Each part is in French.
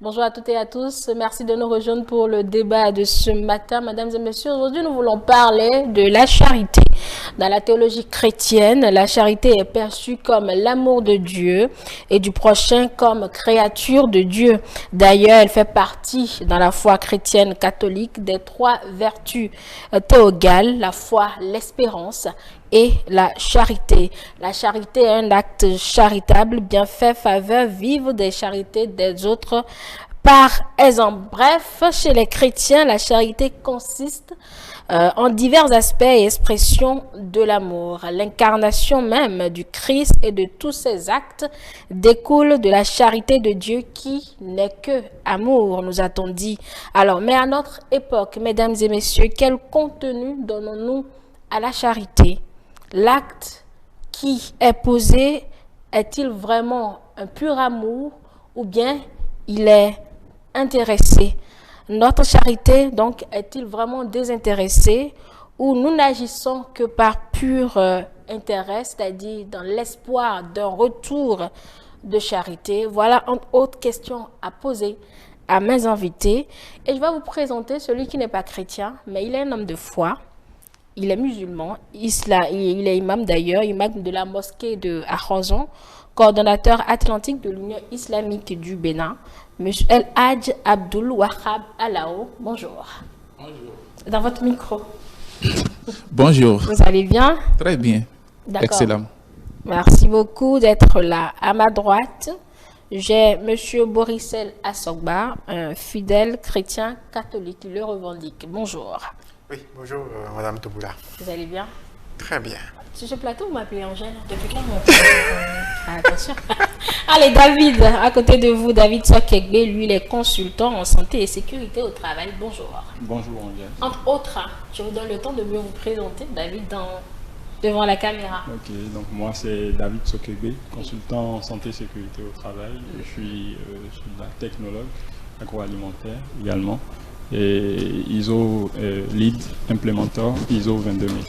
Bonjour à toutes et à tous. Merci de nous rejoindre pour le débat de ce matin. Mesdames et messieurs, aujourd'hui, nous voulons parler de la charité. Dans la théologie chrétienne, la charité est perçue comme l'amour de Dieu et du prochain comme créature de Dieu. D'ailleurs, elle fait partie, dans la foi chrétienne catholique, des trois vertus théogales, la foi, l'espérance et la charité. La charité est un acte charitable, bienfait, faveur, vivre des charités des autres. Par exemple, bref, chez les chrétiens, la charité consiste en divers aspects et expressions de l'amour. L'incarnation même du Christ et de tous ses actes découle de la charité de Dieu qui n'est que amour, nous a-t-on dit. Alors, mais à notre époque, mesdames et messieurs, quel contenu donnons-nous à la charité? L'acte qui est posé est-il vraiment un pur amour ou bien il est intéressé? Notre charité, donc, est-il vraiment désintéressée ou nous n'agissons que par pur intérêt, c'est-à-dire dans l'espoir d'un retour de charité? Voilà une autre question à poser à mes invités. Et je vais vous présenter celui qui n'est pas chrétien, mais il est un homme de foi. Il est musulman, il est imam d'ailleurs, imam de la mosquée de Arhozon, coordonnateur atlantique de l'Union islamique du Bénin, M. El Hadj Abdul Wahab Alao. Bonjour. Bonjour. Dans votre micro. Bonjour. Vous allez bien? Très bien. Excellent. Merci beaucoup d'être là. À ma droite, j'ai M. Borisel Assogba, un fidèle chrétien catholique, il le revendique. Bonjour. Oui, bonjour Madame Toboula. Vous allez bien? Très bien. Sur ce plateau, vous m'appelez Angèle. Depuis quand vous m'appelez attention. Allez, David, à côté de vous, David Sokegbe, lui, il est consultant en santé et sécurité au travail. Bonjour. Bonjour Angèle. Entre autres, je vous donne le temps de mieux vous présenter, David, devant la caméra. Ok, donc moi c'est David Sokegbe, consultant en santé et sécurité au travail. Je suis technologue agroalimentaire également. Et ISO lead implémenteur ISO 22000.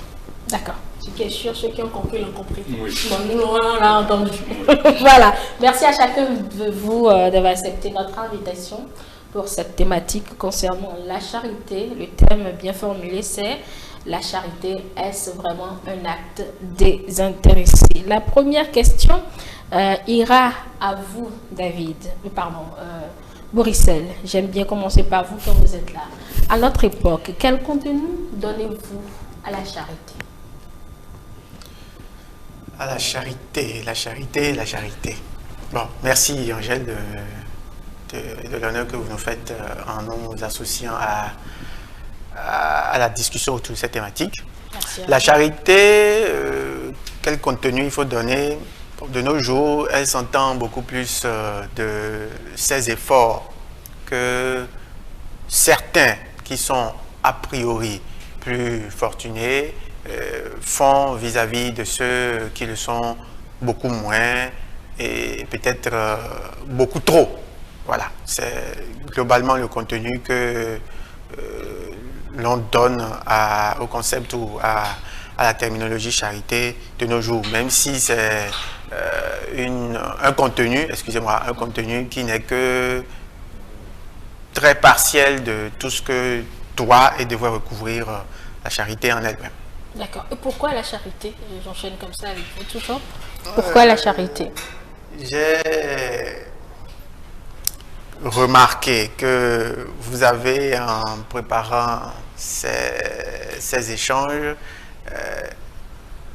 D'accord. Ce qui est sûr, ceux qui ont compris l'ont compris. Oui. Bon, nous, on l'a entendu. Voilà. Merci à chacun de vous d'avoir accepté notre invitation pour cette thématique concernant la charité. Le thème bien formulé, c'est la charité, est-ce vraiment un acte désintéressé? La première question ira à vous, David. Pardon. Borisel, j'aime bien commencer par vous quand vous êtes là. À notre époque, quel contenu donnez-vous à la charité? À la charité, la charité, la charité. Bon, merci Angèle de l'honneur que vous nous faites en nous associant à la discussion autour de cette thématique. Merci. La charité, quel contenu il faut donner? De nos jours, elle s'entend beaucoup plus de ses efforts que certains qui sont a priori plus fortunés font vis-à-vis de ceux qui le sont beaucoup moins et peut-être beaucoup trop. Voilà, c'est globalement le contenu que l'on donne au concept ou à la terminologie charité de nos jours, même si c'est un contenu, excusez-moi, un contenu qui n'est que très partiel de tout ce que doit et devrait recouvrir la charité en elle-même. D'accord. Et pourquoi la charité? J'enchaîne comme ça avec vous toujours. Pourquoi la charité? J'ai remarqué que vous avez, en préparant ces échanges,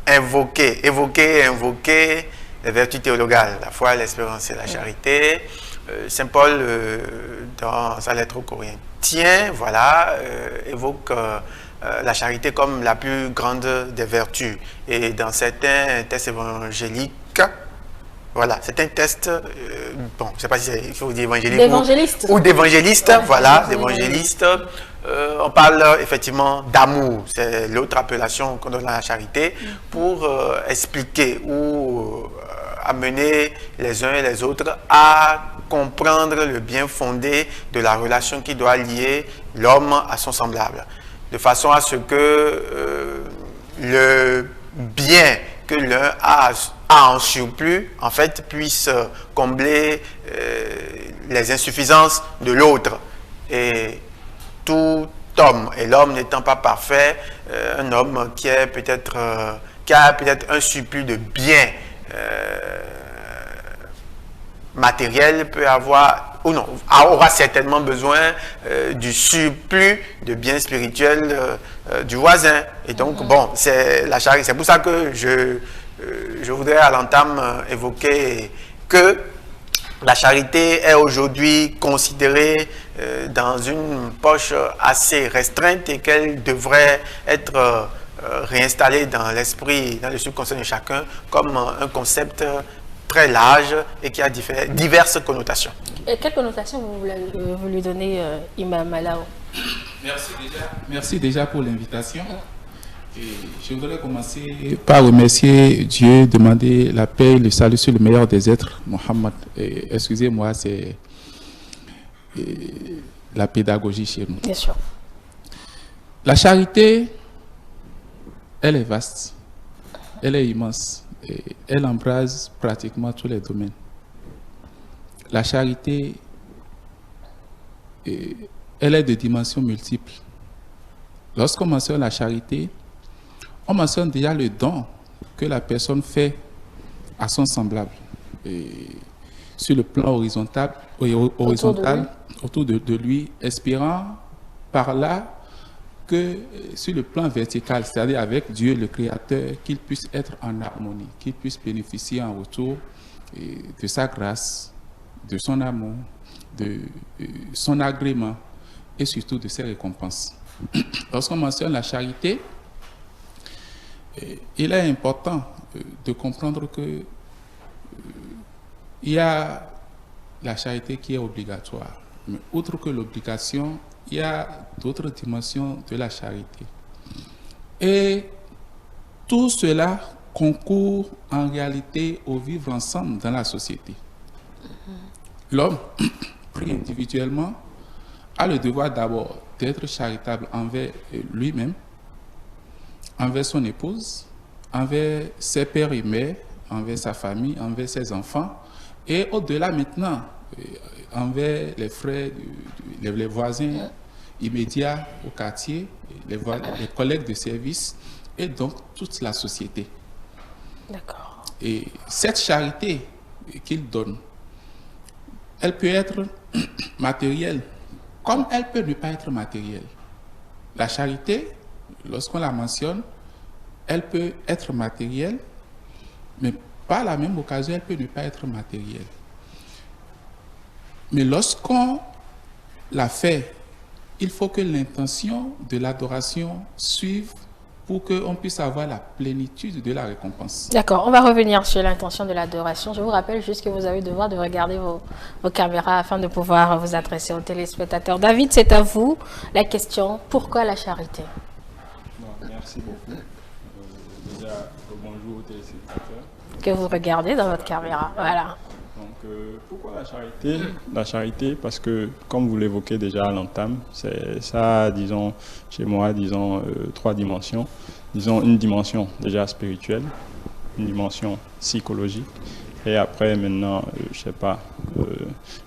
évoqué les vertus théologales, la foi, l'espérance et la charité. Saint Paul, dans sa lettre aux Corinthiens, voilà, évoque la charité comme la plus grande des vertus. Et dans certains textes évangéliques, voilà, certains textes, bon, je ne sais pas si il faut dire évangélique ou d'évangéliste, ouais, voilà, d'évangéliste. On parle effectivement d'amour, c'est l'autre appellation qu'on donne à la charité pour expliquer ou amener les uns et les autres à comprendre le bien fondé de la relation qui doit lier l'homme à son semblable, de façon à ce que le bien que l'un a en surplus, en fait, puisse combler les insuffisances de l'autre. Et tout homme, et l'homme n'étant pas parfait, un homme qui a peut-être un surplus de biens matériels peut avoir, ou non, aura certainement besoin du surplus de biens spirituels du voisin. Et donc, bon, c'est la charité. C'est pour ça que je voudrais à l'entame évoquer que la charité est aujourd'hui considérée dans une poche assez restreinte et qu'elle devrait être réinstallée dans l'esprit, dans le subconscient de chacun comme un concept très large et qui a diverses connotations. Et quelles connotations vous lui donnez, Imam Alao? Merci déjà pour l'invitation. Et je voudrais commencer par remercier Dieu, demander la paix et le salut sur le meilleur des êtres, Mohammed. Excusez-moi, c'est la pédagogie chez nous. Bien sûr. La charité, elle est vaste, elle est immense, et elle embrase pratiquement tous les domaines. La charité, elle est de dimensions multiples. Lorsqu'on mentionne la charité, on mentionne déjà le don que la personne fait à son semblable. Et sur le plan horizontal autour de lui, espérant par là que sur le plan vertical, c'est-à-dire avec Dieu le Créateur, qu'il puisse être en harmonie, qu'il puisse bénéficier en retour de sa grâce, de son amour, de son agrément et surtout de ses récompenses. Lorsqu'on mentionne la charité, il est important de comprendre que il y a la charité qui est obligatoire. Mais outre que l'obligation, il y a d'autres dimensions de la charité. Et tout cela concourt en réalité au vivre ensemble dans la société. L'homme, pris individuellement, a le devoir d'abord d'être charitable envers lui-même, envers son épouse, envers ses pères et mères, envers sa famille, envers ses enfants, et au-delà maintenant, envers les frères, les voisins immédiats au quartier, les collègues de service, et donc toute la société. D'accord. Et cette charité qu'il donne, elle peut être matérielle, comme elle peut ne pas être matérielle. La charité, lorsqu'on la mentionne, elle peut être matérielle, mais par la même occasion, elle peut ne pas être matérielle. Mais lorsqu'on la fait, il faut que l'intention de l'adoration suive pour qu'on puisse avoir la plénitude de la récompense. D'accord, on va revenir sur l'intention de l'adoration. Je vous rappelle juste que vous avez le devoir de regarder vos caméras afin de pouvoir vous adresser aux téléspectateurs. David, c'est à vous la question. Pourquoi la charité? Merci beaucoup. Déjà, bonjour aux téléspectateurs. Que vous regardez dans votre caméra. Voilà. Donc, pourquoi la charité? La charité, parce que, comme vous l'évoquez déjà à l'entame, ça, disons, chez moi, disons, trois dimensions. Disons, une dimension déjà spirituelle, une dimension psychologique, et après, maintenant, je sais pas,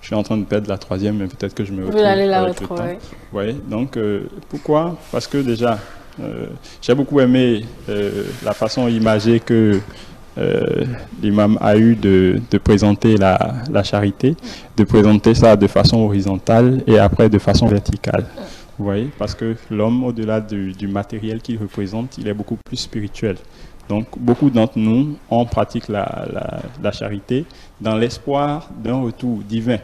je suis en train de perdre la troisième, mais peut-être que je me retrouve. Vous allez la retrouver. Oui, donc, pourquoi? Parce que déjà, j'ai beaucoup aimé la façon imagée que l'imam a eu de présenter la charité, de présenter ça de façon horizontale et après de façon verticale. Vous voyez, parce que l'homme, au-delà du matériel qu'il représente, il est beaucoup plus spirituel. Donc, beaucoup d'entre nous, on pratique la charité dans l'espoir d'un retour divin.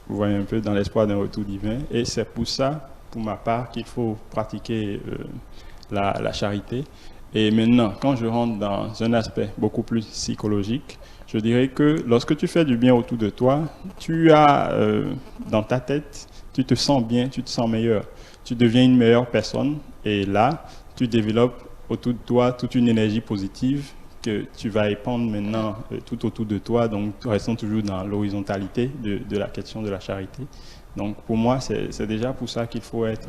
Vous voyez un peu, dans l'espoir d'un retour divin. Et c'est pour ça, pour ma part, qu'il faut pratiquer la charité. Et maintenant, quand je rentre dans un aspect beaucoup plus psychologique, je dirais que lorsque tu fais du bien autour de toi, tu as dans ta tête, tu te sens bien, tu te sens meilleur. Tu deviens une meilleure personne et là, tu développes autour de toi toute une énergie positive que tu vas épandre maintenant tout autour de toi. Donc, restons toujours dans l'horizontalité de la question de la charité. Donc pour moi, c'est déjà pour ça qu'il faut être,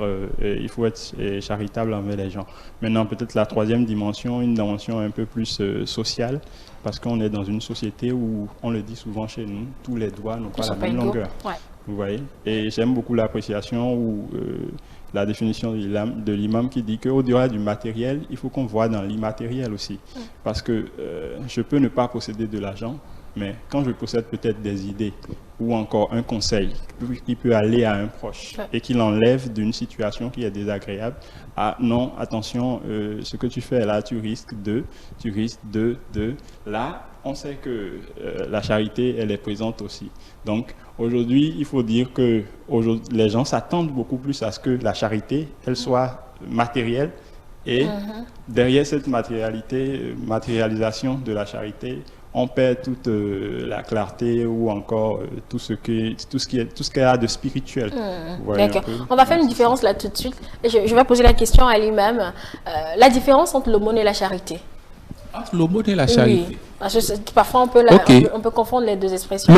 charitable envers les gens. Maintenant, peut-être la troisième dimension, une dimension un peu plus sociale, parce qu'on est dans une société où, on le dit souvent chez nous, tous les doigts n'ont pas la même longueur. Ouais. Vous voyez? Et j'aime beaucoup l'appréciation ou la définition de l'imam qui dit qu'au-delà du matériel, il faut qu'on voit dans l'immatériel aussi. Parce que je peux ne pas posséder de l'argent, mais quand je possède peut-être des idées ou encore un conseil qui peut aller à un proche et qui l'enlève d'une situation qui est désagréable, ah non, attention, ce que tu fais là, tu risques de. Là, on sait que la charité, elle est présente aussi. Donc, aujourd'hui, il faut dire que les gens s'attendent beaucoup plus à ce que la charité, elle soit matérielle. Et derrière cette matérialisation de la charité, on perd toute la clarté ou encore tout ce qu'il y a de spirituel. D'accord. On va faire une différence là tout de suite. Je vais poser la question à lui-même. La différence entre l'aumône et la charité. Entre l'aumône et la charité. Oui. Parce que parfois on peut confondre les deux expressions.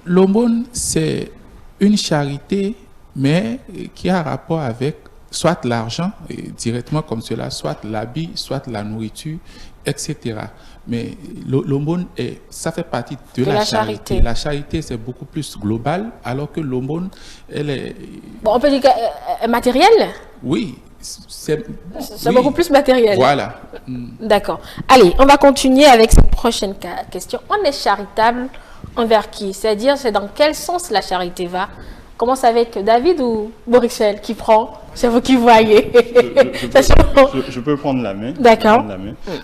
L'aumône, c'est une charité, mais qui a rapport avec soit l'argent, directement comme cela, soit l'habit, soit la nourriture, etc. Mais l'aumône, ça fait partie de la charité. La charité, c'est beaucoup plus global, alors que l'aumône, elle est... Bon, on peut dire qu'elle est matérielle? Oui. C'est beaucoup plus matériel. Voilà. D'accord. Allez, on va continuer avec cette prochaine question. On est charitable envers qui? C'est-à-dire, c'est dans quel sens la charité va? Commence avec David ou Borixel qui prend? C'est vous qui voyez. Je peux prendre la main. D'accord.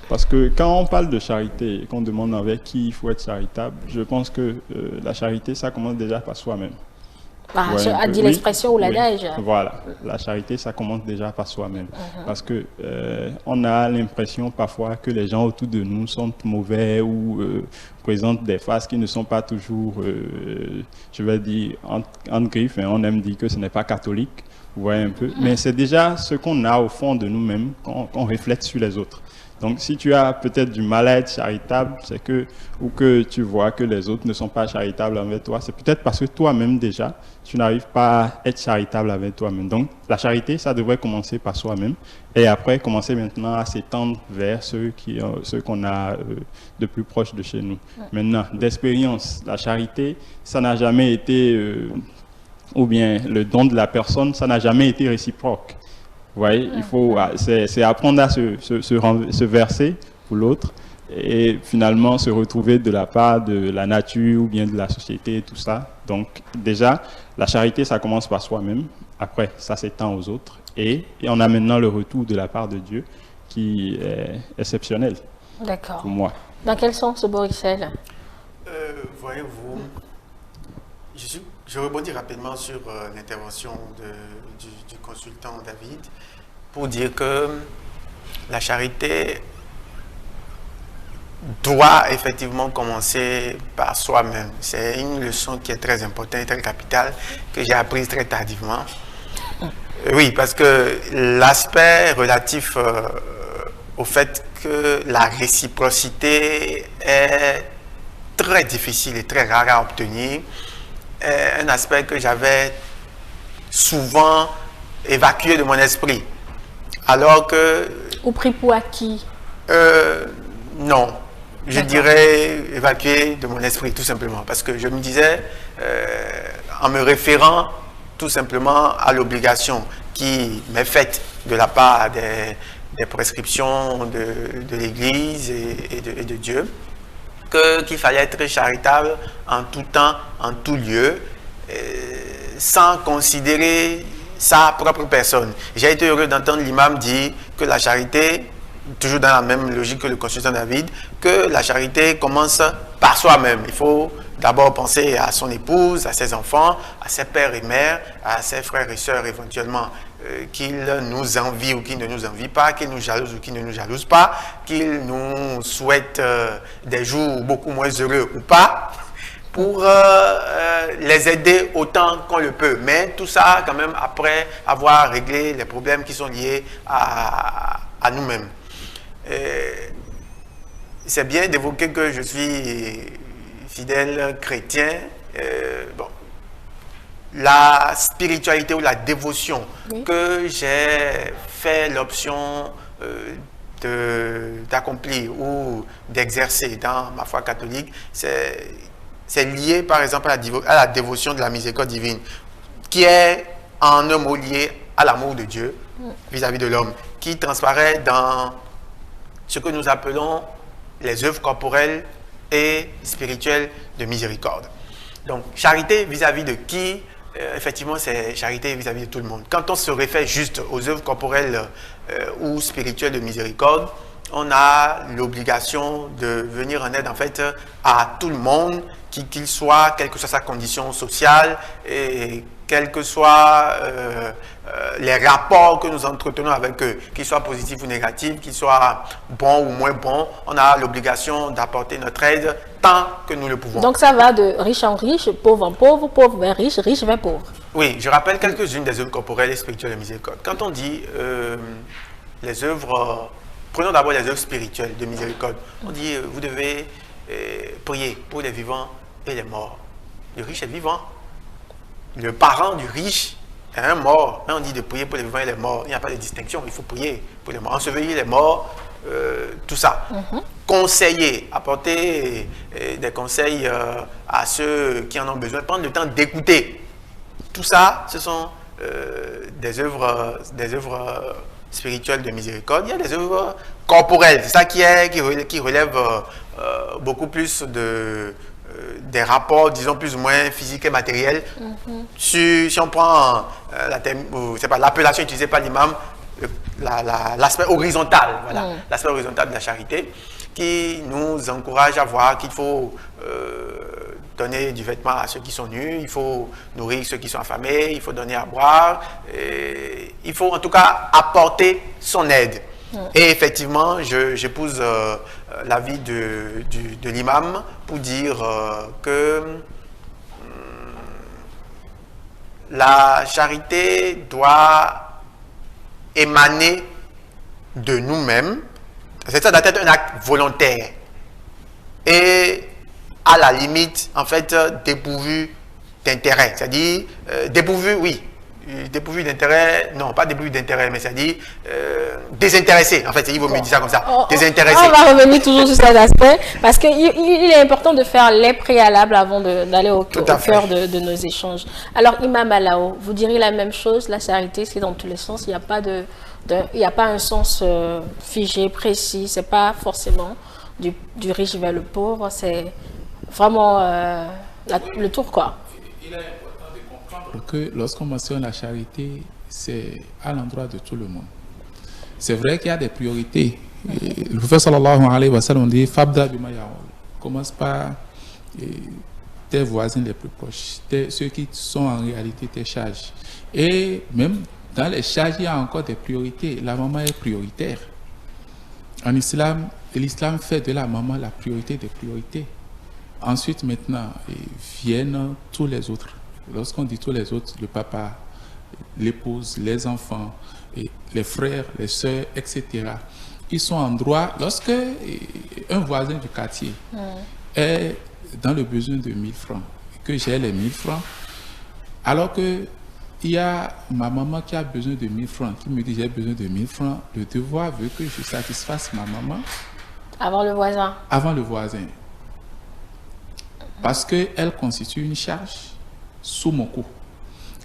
Parce que quand on parle de charité et qu'on demande avec qui il faut être charitable, je pense que la charité, ça commence déjà par soi-même. A dit l'expression ou l'adage. Voilà, la charité, ça commence déjà par soi-même. Parce que on a l'impression parfois que les gens autour de nous sont mauvais ou présentent des faces qui ne sont pas toujours, je vais dire, en griffe, hein, on aime dire que ce n'est pas catholique, vous voyez un peu. Mais c'est déjà ce qu'on a au fond de nous-mêmes qu'on reflète sur les autres. Donc, si tu as peut-être du mal à être charitable, ou que tu vois que les autres ne sont pas charitables envers toi, c'est peut-être parce que toi-même déjà, tu n'arrives pas à être charitable avec toi-même. Donc, la charité, ça devrait commencer par soi-même et après commencer maintenant à s'étendre vers ceux qu'on a de plus proches de chez nous. Maintenant, d'expérience, la charité, ça n'a jamais été, ou bien le don de la personne, ça n'a jamais été réciproque. Vous voyez, c'est apprendre à se verser pour l'autre et finalement se retrouver de la part de la nature ou bien de la société et tout ça. Donc déjà, la charité, ça commence par soi-même. Après, ça s'étend aux autres. Et on a maintenant le retour de la part de Dieu qui est exceptionnel. D'accord. Pour moi. Dans quel sens, Borixel? Voyez-vous, je rebondis rapidement sur l'intervention du consultant David pour dire que la charité doit effectivement commencer par soi-même. C'est une leçon qui est très importante et très capitale que j'ai apprise très tardivement. Oui, parce que l'aspect relatif au fait que la réciprocité est très difficile et très rare à obtenir, un aspect que j'avais souvent évacué de mon esprit. Alors que... Ou pris pour acquis? Non. Je dirais évacué de mon esprit, tout simplement. Parce que je me disais, en me référant tout simplement à l'obligation qui m'est faite de la part des prescriptions de l'Église et de Dieu, qu'il fallait être charitable en tout temps, en tout lieu, sans considérer sa propre personne. J'ai été heureux d'entendre l'imam dire que la charité, toujours dans la même logique que le consultant David, que la charité commence par soi-même. Il faut d'abord penser à son épouse, à ses enfants, à ses pères et mères, à ses frères et sœurs éventuellement, qu'ils nous envient ou qu'ils ne nous envient pas, qu'ils nous jalousent ou qu'ils ne nous jalousent pas, qu'ils nous souhaitent des jours beaucoup moins heureux ou pas, pour les aider autant qu'on le peut. Mais tout ça quand même après avoir réglé les problèmes qui sont liés à nous-mêmes. C'est bien d'évoquer que je suis fidèle chrétien. Bon, la spiritualité ou la dévotion que j'ai fait l'option d'accomplir ou d'exercer dans ma foi catholique, c'est lié par exemple à la dévotion de la miséricorde divine, qui est en un mot lié à l'amour de Dieu vis-à-vis de l'homme, qui transparaît dans ce que nous appelons les œuvres corporelles et spirituelles de miséricorde. Donc, charité vis-à-vis de qui? Effectivement, c'est charité vis-à-vis de tout le monde. Quand on se réfère juste aux œuvres corporelles ou spirituelles de miséricorde, on a l'obligation de venir en aide en fait à tout le monde, qu'il soit, quelle que soit sa condition sociale et quels que soient les rapports que nous entretenons avec eux, qu'ils soient positifs ou négatifs, qu'ils soient bons ou moins bons, on a l'obligation d'apporter notre aide tant que nous le pouvons. Donc ça va de riche en riche, pauvre en pauvre, pauvre vers riche, riche vers pauvre. Oui, je rappelle quelques-unes des œuvres corporelles et spirituelles de miséricorde. Quand on dit les œuvres, prenons d'abord les œuvres spirituelles de miséricorde. On dit vous devez prier pour les vivants et les morts. Le riche est vivant. Le parent du riche est un mort. Là, on dit de prier pour les vivants et les morts. Il n'y a pas de distinction. Il faut prier pour les morts. Ensevelir les morts, tout ça. Conseiller, apporter des conseils à ceux qui en ont besoin. Prendre le temps d'écouter. Tout ça, ce sont des œuvres spirituelles de miséricorde. Il y a des œuvres corporelles. C'est ça qui relève beaucoup plus des rapports, disons, plus ou moins physiques et matériels. Si on prend l'appellation utilisée par l'imam, l'aspect horizontal, voilà, l'aspect horizontal de la charité, qui nous encourage à voir qu'il faut donner du vêtement à ceux qui sont nus, il faut nourrir ceux qui sont affamés, il faut donner à boire, il faut en tout cas apporter son aide. Et effectivement, j'épouse l'avis de l'imam pour dire que la charité doit émaner de nous-mêmes. Ça doit être un acte volontaire et à la limite, en fait, dépourvu d'intérêt. C'est-à-dire, dépourvu, oui. Dépourvu d'intérêt, non, pas dépourvu d'intérêt, mais c'est-à-dire désintéressé. En fait, il vaut mieux dire ça comme ça. Désintéressé. On va revenir toujours sur cet aspect parce qu'il est important de faire les préalables avant d'aller au cœur de nos échanges. Alors, Imam Alao, vous diriez la même chose, la charité, c'est dans tous les sens. Il n'y a pas il n'y a pas un sens figé, précis. C'est pas forcément du riche vers le pauvre. C'est vraiment le tour, quoi. Il est important de comprendre que lorsqu'on mentionne la charité, c'est à l'endroit de tout le monde. C'est vrai qu'il y a des priorités. Le prophète sallallahu alayhi wa sallam dit Fabda bima ya'ul. Commence par tes voisins les plus proches, ceux qui sont en réalité tes charges. Et même dans les charges, il y a encore des priorités. La maman est prioritaire. En islam, l'islam fait de la maman la priorité des priorités. Ensuite, maintenant, viennent tous les autres. Lorsqu'on dit tous les autres, le papa, l'épouse, les enfants, les frères, les sœurs, etc. Ils sont en droit. Lorsque un voisin du quartier est dans le besoin de 1000 francs, que j'ai les 1000 francs, alors que il y a ma maman qui a besoin de 1000 francs, qui me dit j'ai besoin de 1000 francs, le devoir veut que je satisfasse ma maman. Avant le voisin. Avant le voisin. Parce qu'elle constitue une charge sous mon cou.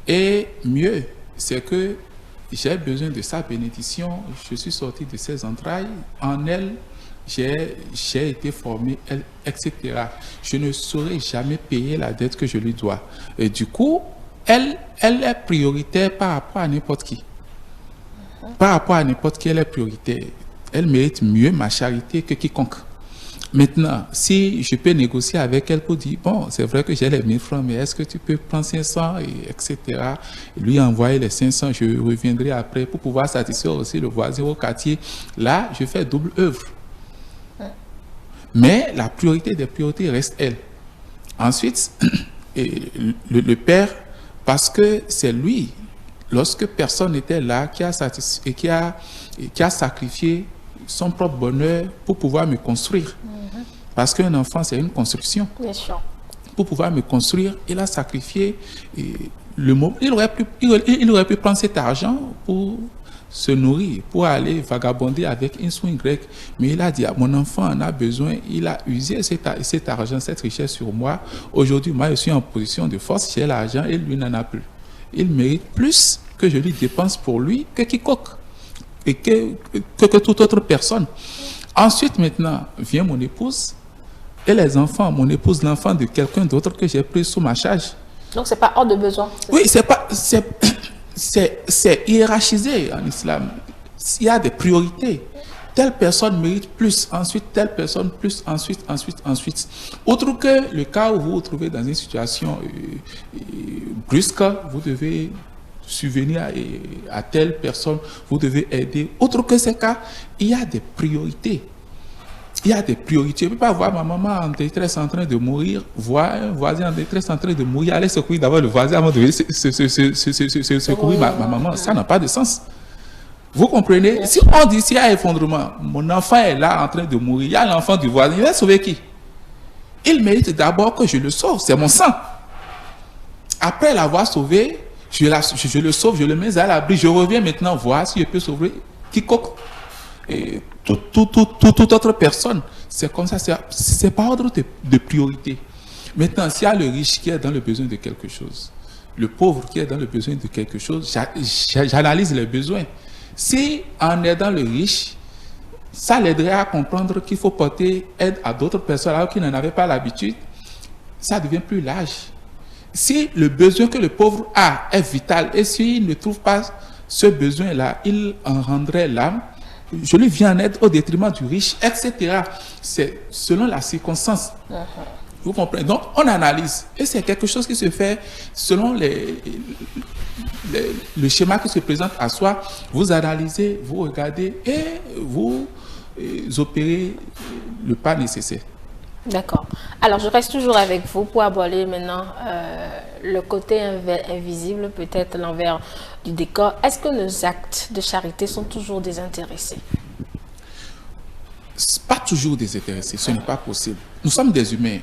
Et mieux, c'est que j'ai besoin de sa bénédiction. Je suis sorti de ses entrailles. En elle, j'ai été formé, etc. Je ne saurais jamais payer la dette que je lui dois. Et du coup, elle est prioritaire par rapport à n'importe qui. Par rapport à n'importe qui, elle est prioritaire. Elle mérite mieux ma charité que quiconque. Maintenant, si je peux négocier avec elle pour dire, bon, c'est vrai que j'ai les 1000 francs, mais est-ce que tu peux prendre 500, etc. Et lui envoyer les 500, je reviendrai après pour pouvoir satisfaire aussi le voisin au quartier. Là, je fais double œuvre. Mais la priorité des priorités reste elle. Ensuite, le père, parce que c'est lui, lorsque personne n'était là, qui a sacrifié son propre bonheur pour pouvoir me construire. Parce qu'un enfant, c'est une construction. Bien sûr. Pour pouvoir me construire, il a sacrifié il aurait pu prendre cet argent pour se nourrir, pour aller vagabonder avec un soin grec. Mais il a dit, mon enfant en a besoin, il a usé cet argent, cette richesse sur moi. Aujourd'hui, moi, je suis en position de force, j'ai l'argent et lui n'en a plus. Il mérite plus que je lui dépense pour lui que quiconque et que toute autre personne. Ensuite, maintenant, vient mon épouse et les enfants. Mon épouse, l'enfant de quelqu'un d'autre que j'ai pris sous ma charge. Donc, c'est pas hors de besoin. Oui, c'est hiérarchisé en islam. Il y a des priorités. Telle personne mérite plus, ensuite telle personne plus, ensuite. Autre que le cas où vous vous trouvez dans une situation brusque, vous devez subvenir à telle personne, vous devez aider. Autre que ces cas, il y a des priorités. Il y a des priorités. Je ne peux pas voir ma maman en détresse en train de mourir, voir un voisin en détresse en train de mourir, aller secourir d'abord le voisin avant de secourir ma maman. Ça n'a pas de sens. Vous comprenez? Si on dit s'il y a effondrement, mon enfant est là en train de mourir, il y a l'enfant du voisin, il va sauver qui? Il mérite d'abord que je le sauve, c'est mon sang. Après l'avoir sauvé, je le sauve, je le mets à l'abri, je reviens maintenant voir si je peux sauver quiconque. Et toute autre personne. C'est comme ça, c'est par ordre de priorité. Maintenant, s'il y a le riche qui est dans le besoin de quelque chose, le pauvre qui est dans le besoin de quelque chose, j'analyse les besoins. Si en aidant le riche, ça l'aiderait à comprendre qu'il faut porter aide à d'autres personnes alors qu'ils n'en avaient pas l'habitude, ça devient plus large. Si le besoin que le pauvre a est vital et s'il ne trouve pas ce besoin-là, il en rendrait l'âme, je lui viens en aide au détriment du riche, etc. C'est selon la circonstance. Vous comprenez? Donc, on analyse. Et c'est quelque chose qui se fait selon le schéma qui se présente à soi. Vous analysez, vous regardez et vous opérez le pas nécessaire. D'accord. Alors, je reste toujours avec vous pour aborder maintenant le côté invisible, peut-être l'envers du décor. Est-ce que nos actes de charité sont toujours désintéressés? Pas toujours désintéressés, ce n'est pas possible. Nous sommes des humains,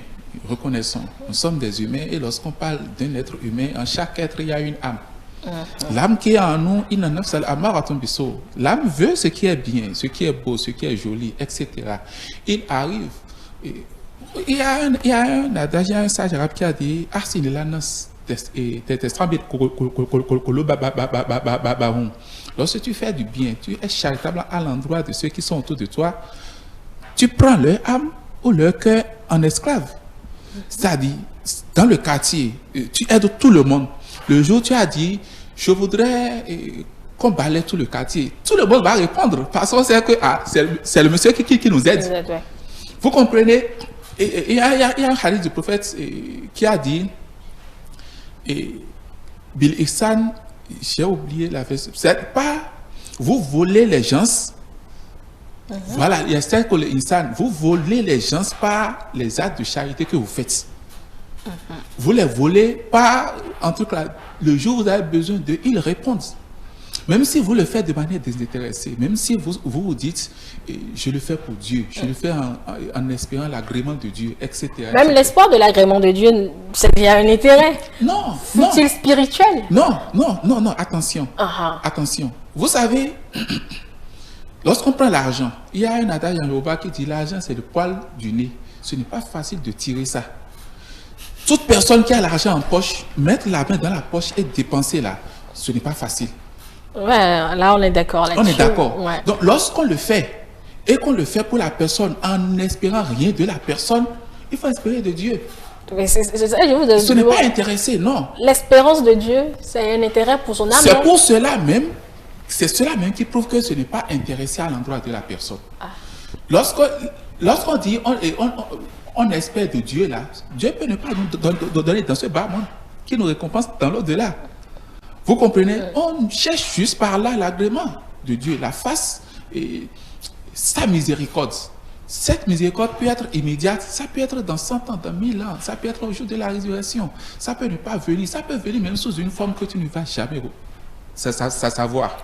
reconnaissons. Nous sommes des humains et lorsqu'on parle d'un être humain, en chaque être, il y a une âme. L'âme qui est en nous, l'âme veut ce qui est bien, ce qui est beau, ce qui est joli, etc. Il arrive... Il y a un adage, il y a un sage arabe qui a dit lorsque tu fais du bien, tu es charitable à l'endroit de ceux qui sont autour de toi, tu prends leur âme ou leur cœur en esclave. C'est-à-dire, dans le quartier, tu aides tout le monde. Le jour où tu as dit, je voudrais qu'on balaye tout le quartier, tout le monde va répondre parce qu'on sait que c'est le monsieur qui nous aide. Vous comprenez? Et il y a un hadith du prophète qui a dit, Bil Ihsan, j'ai oublié la version, c'est pas vous volez les gens, voilà, il y a celle que l'Ihsan, vous volez les gens par les actes de charité que vous faites. Vous les volez par, en tout cas, le jour où vous avez besoin d'eux, ils répondent. Même si vous le faites de manière désintéressée, même si vous dites, je le fais pour Dieu, je le fais en espérant l'agrément de Dieu, etc. Même l'espoir de l'agrément de Dieu, c'est bien un intérêt. Non, Faut-il spirituel? Non, attention. Attention. Vous savez, lorsqu'on prend l'argent, il y a un adage en Yoruba qui dit l'argent c'est le poil du nez. Ce n'est pas facile de tirer ça. Toute personne qui a l'argent en poche, mettre la main dans la poche et dépenser là, ce n'est pas facile. Ouais, là on est d'accord là-dessus. On est d'accord. Ouais. Donc lorsqu'on le fait, et qu'on le fait pour la personne en n'espérant rien de la personne, il faut espérer de Dieu. Mais c'est ça, je vous Ce n'est pas intéressé, non. L'espérance de Dieu, c'est un intérêt pour son âme. C'est pour cela même, c'est cela même qui prouve que ce n'est pas intéressé à l'endroit de la personne. Lorsqu'on dit, on espère de Dieu là, Dieu peut ne pas nous donner dans ce bas monde, qui nous récompense dans l'au-delà. Vous comprenez? On cherche juste par là l'agrément de Dieu, la face et sa miséricorde. Cette miséricorde peut être immédiate, ça peut être dans 100 ans, dans 1000 ans, ça peut être au jour de la résurrection, ça peut ne pas venir, ça peut venir même sous une forme que tu ne vas jamais savoir.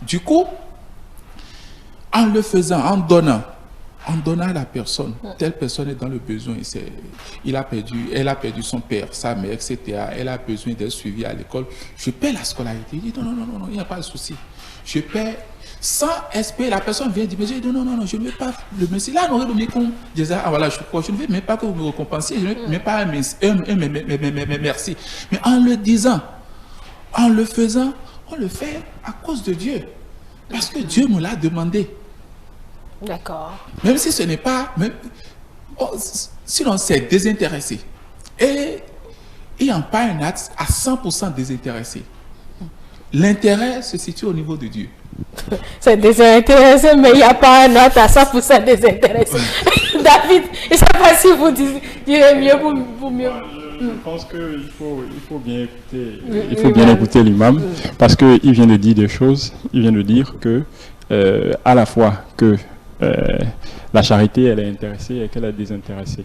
Du coup, en le faisant, en donnant, en donnant à la personne, telle personne est dans le besoin, elle a perdu son père, sa mère, etc. Elle a besoin d'être suivie à l'école. Je paie la scolarité. Il dit non, il n'y a pas de souci. Je paie sans espérer. La personne vient dire, mais je dis non, je ne veux pas le merci. Là, on aurait donné qu'on disait, voilà, je ne veux même pas que vous me récompensiez, je ne veux même pas un merci. Mais en le disant, en le faisant, on le fait à cause de Dieu. Parce que Dieu me l'a demandé. D'accord. Même si ce n'est pas... sinon, c'est désintéressé. Et il n'y a pas un acte à 100% désintéressé. L'intérêt se situe au niveau de Dieu. C'est désintéressé, mais il n'y a pas un acte à 100% désintéressé. David, je ne sais pas si vous direz mieux pour mieux... Je pense qu'il faut bien écouter, écouter l'imam, parce qu'il vient de dire des choses. Il vient de dire que, à la fois que la charité, elle est intéressée et qu'elle est désintéressée.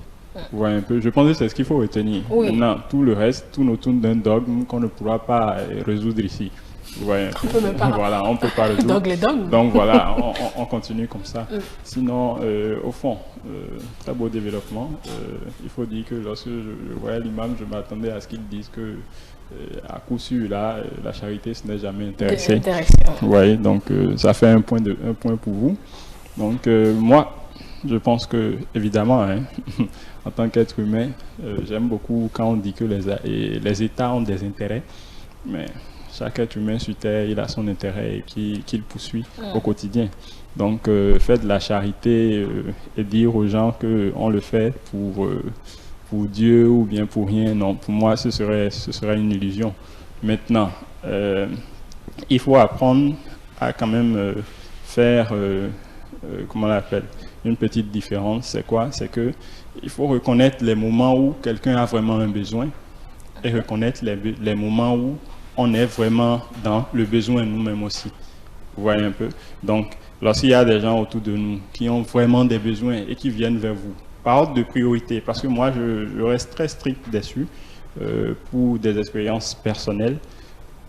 Vous voyez un peu. Je pense que c'est ce qu'il faut retenir. Oui. Maintenant, tout le reste tourne autour d'un dogme qu'on ne pourra pas résoudre ici. Vous voyez. On peut même pas. Voilà, on peut pas résoudre. Donc voilà, on continue comme ça. Sinon, au fond, très beau développement. Il faut dire que lorsque je voyais l'imam, je m'attendais à ce qu'il dise que à coup sûr, là, la charité, ce n'est jamais intéressé. Vous voyez, donc ça fait un point pour vous. Donc moi, je pense que, évidemment, hein, en tant qu'être humain, j'aime beaucoup quand on dit que les États ont des intérêts, mais chaque être humain sur Terre, il a son intérêt et qu'il poursuit au quotidien. Donc, faire de la charité et dire aux gens qu'on le fait pour Dieu ou bien pour rien, non, pour moi, ce serait une illusion. Maintenant, il faut apprendre à quand même faire... comment on l'appelle, une petite différence. C'est quoi? C'est que il faut reconnaître les moments où quelqu'un a vraiment un besoin et reconnaître les moments où on est vraiment dans le besoin nous-mêmes aussi. Vous voyez un peu? Donc, lorsqu'il y a des gens autour de nous qui ont vraiment des besoins et qui viennent vers vous, par ordre de priorité, parce que moi, je reste très strict dessus pour des expériences personnelles,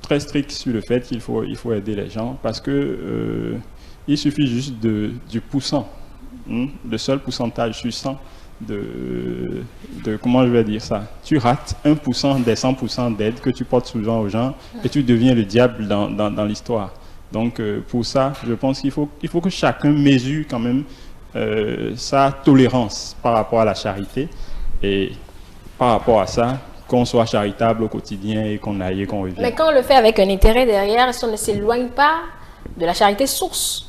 très strict sur le fait qu'il faut aider les gens parce que il suffit juste du pourcent, le seul pourcentage sur 100 de comment je vais dire ça. Tu rates 1% des 100% d'aide que tu portes souvent aux gens et tu deviens le diable dans l'histoire. Donc pour ça, je pense qu'il faut que chacun mesure quand même sa tolérance par rapport à la charité et par rapport à ça, qu'on soit charitable au quotidien et qu'on aille et qu'on revienne. Mais quand on le fait avec un intérêt derrière, si on ne s'éloigne pas de la charité source.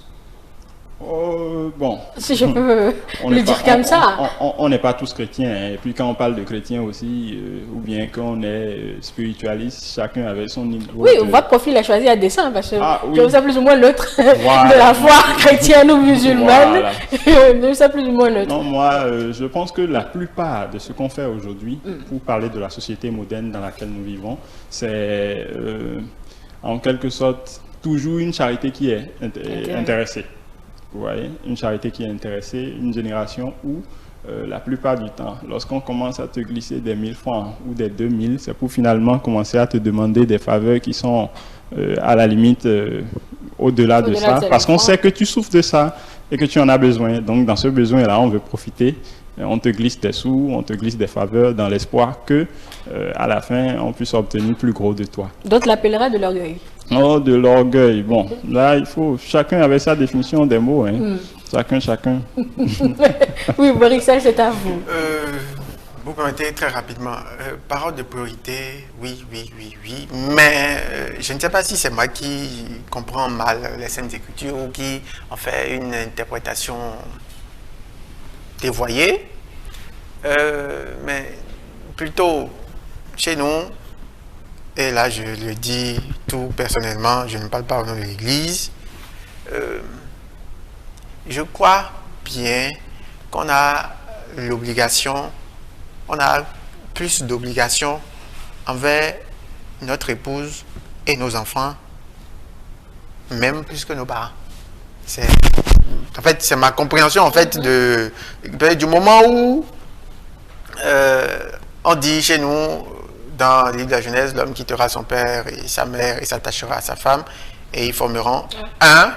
Bon, si je peux le dire comme ça. On n'est pas tous chrétiens. Hein. Et puis quand on parle de chrétiens aussi, ou bien qu'on est spiritualiste, chacun avait son niveau. Oui, votre profil est choisi à dessein parce que je sais plus ou moins neutre voilà. de la foi chrétienne ou musulmane. Voilà. Je sais plus ou moins neutre. Non, moi, je pense que la plupart de ce qu'on fait aujourd'hui, pour parler de la société moderne dans laquelle nous vivons, c'est en quelque sorte toujours une charité qui est intéressée. Vous voyez, une charité qui est intéressée, une génération où la plupart du temps, lorsqu'on commence à te glisser des 1000 francs ou des 2000, c'est pour finalement commencer à te demander des faveurs qui sont à la limite au-delà de ça, parce qu'on sait que tu souffres de ça et que tu en as besoin. Donc dans ce besoin-là, on veut profiter, on te glisse des sous, on te glisse des faveurs dans l'espoir que à la fin, on puisse obtenir plus gros de toi. D'autres l'appelleraient de l'orgueil. Oh, de l'orgueil. Bon, là, il faut... Chacun avait sa définition des mots, hein. Chacun. Oui, Borixel, c'est à vous. Vous permettez très rapidement. Parole de priorité, oui. Mais je ne sais pas si c'est moi qui comprends mal les Saintes Écritures ou qui en fait une interprétation dévoyée. Mais plutôt, chez nous, et là, je le dis tout personnellement, je ne parle pas au nom de l'Église. Je crois bien qu'on a l'obligation, on a plus d'obligations envers notre épouse et nos enfants, même plus que nos parents. En fait, c'est ma compréhension en fait du moment où on dit chez nous, dans le livre de la Genèse, l'homme quittera son père et sa mère et s'attachera à sa femme et ils formeront un.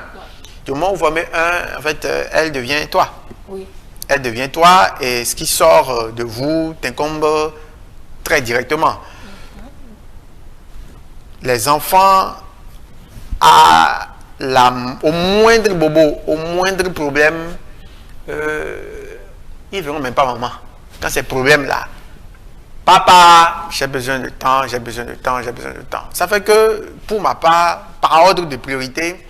Du moment où vous formez un, en fait, elle devient toi. Oui. elle devient toi et ce qui sort de vous t'incombe très directement. Les enfants, au moindre bobo, au moindre problème, ils ne verront même pas maman. Dans ces problèmes-là, papa, j'ai besoin de temps, j'ai besoin de temps, j'ai besoin de temps. Ça fait que, pour ma part, par ordre de priorité,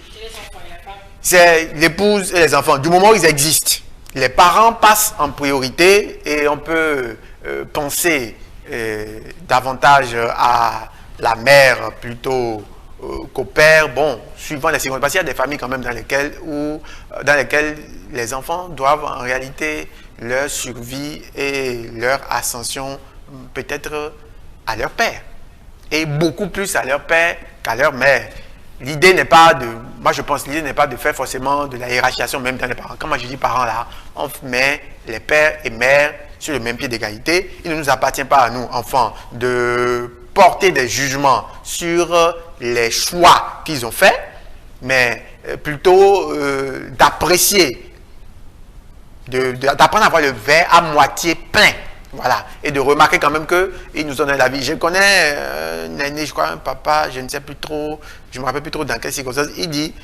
c'est l'épouse et les enfants. Du moment où ils existent, les parents passent en priorité et on peut penser davantage à la mère plutôt qu'au père. Bon, suivant les circonstances, parce qu'il y a des familles quand même dans lesquelles les enfants doivent en réalité leur survie et leur ascension peut-être à leur père. Et beaucoup plus à leur père qu'à leur mère. L'idée n'est pas de, moi je pense, l'idée n'est pas de faire forcément de la hiérarchisation même dans les parents. Quand moi je dis parents là, on met les pères et mères sur le même pied d'égalité. Il ne nous appartient pas à nous, enfants, de porter des jugements sur les choix qu'ils ont faits, mais plutôt d'apprécier, d'apprendre à voir le verre à moitié plein. Voilà, et de remarquer quand même qu'ils nous ont donné la vie. Je connais un aîné, je crois, un papa, je ne sais plus trop, je ne me rappelle plus trop dans quelles circonstances, il dit,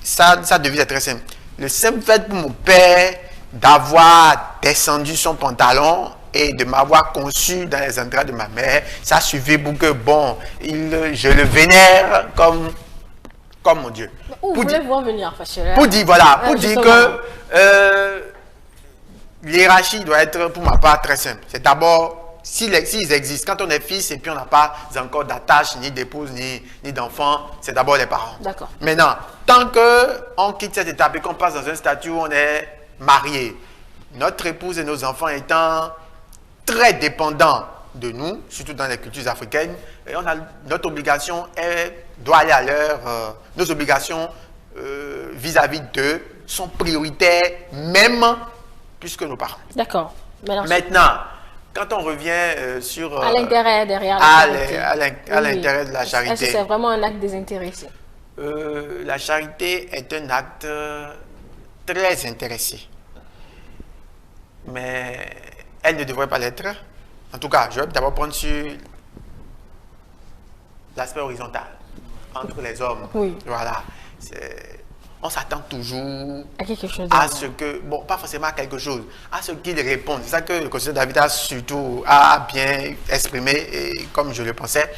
ça devient très simple. Le simple fait pour mon père d'avoir descendu son pantalon et de m'avoir conçu dans les entrailles de ma mère, ça suffit pour que, bon, je le vénère comme mon Dieu. Où voulez-vous en venir, pour dire, voilà, pour dire que l'hiérarchie doit être, pour ma part, très simple. C'est d'abord, s'ils existent, quand on est fils et puis on n'a pas encore d'attache, ni d'épouse, ni d'enfant, c'est d'abord les parents. D'accord. Maintenant, tant qu'on quitte cette étape et qu'on passe dans un statut où on est marié, notre épouse et nos enfants étant très dépendants de nous, surtout dans les cultures africaines, et notre obligation doit aller à nos obligations vis-à-vis d'eux sont prioritaires, même plus que nos parents. D'accord. Maintenant, quand on revient sur... à l'intérêt derrière à l'intérêt de la charité. Est-ce que c'est vraiment un acte désintéressé? La charité est un acte très intéressé. Mais elle ne devrait pas l'être. En tout cas, je vais d'abord prendre sur l'aspect horizontal, entre les hommes. Oui. Voilà. On s'attend toujours à quelque chose à ce que, bon, pas forcément à quelque chose, à ce qu'il réponde. C'est ça que le conseiller David a bien exprimé, et comme je le pensais.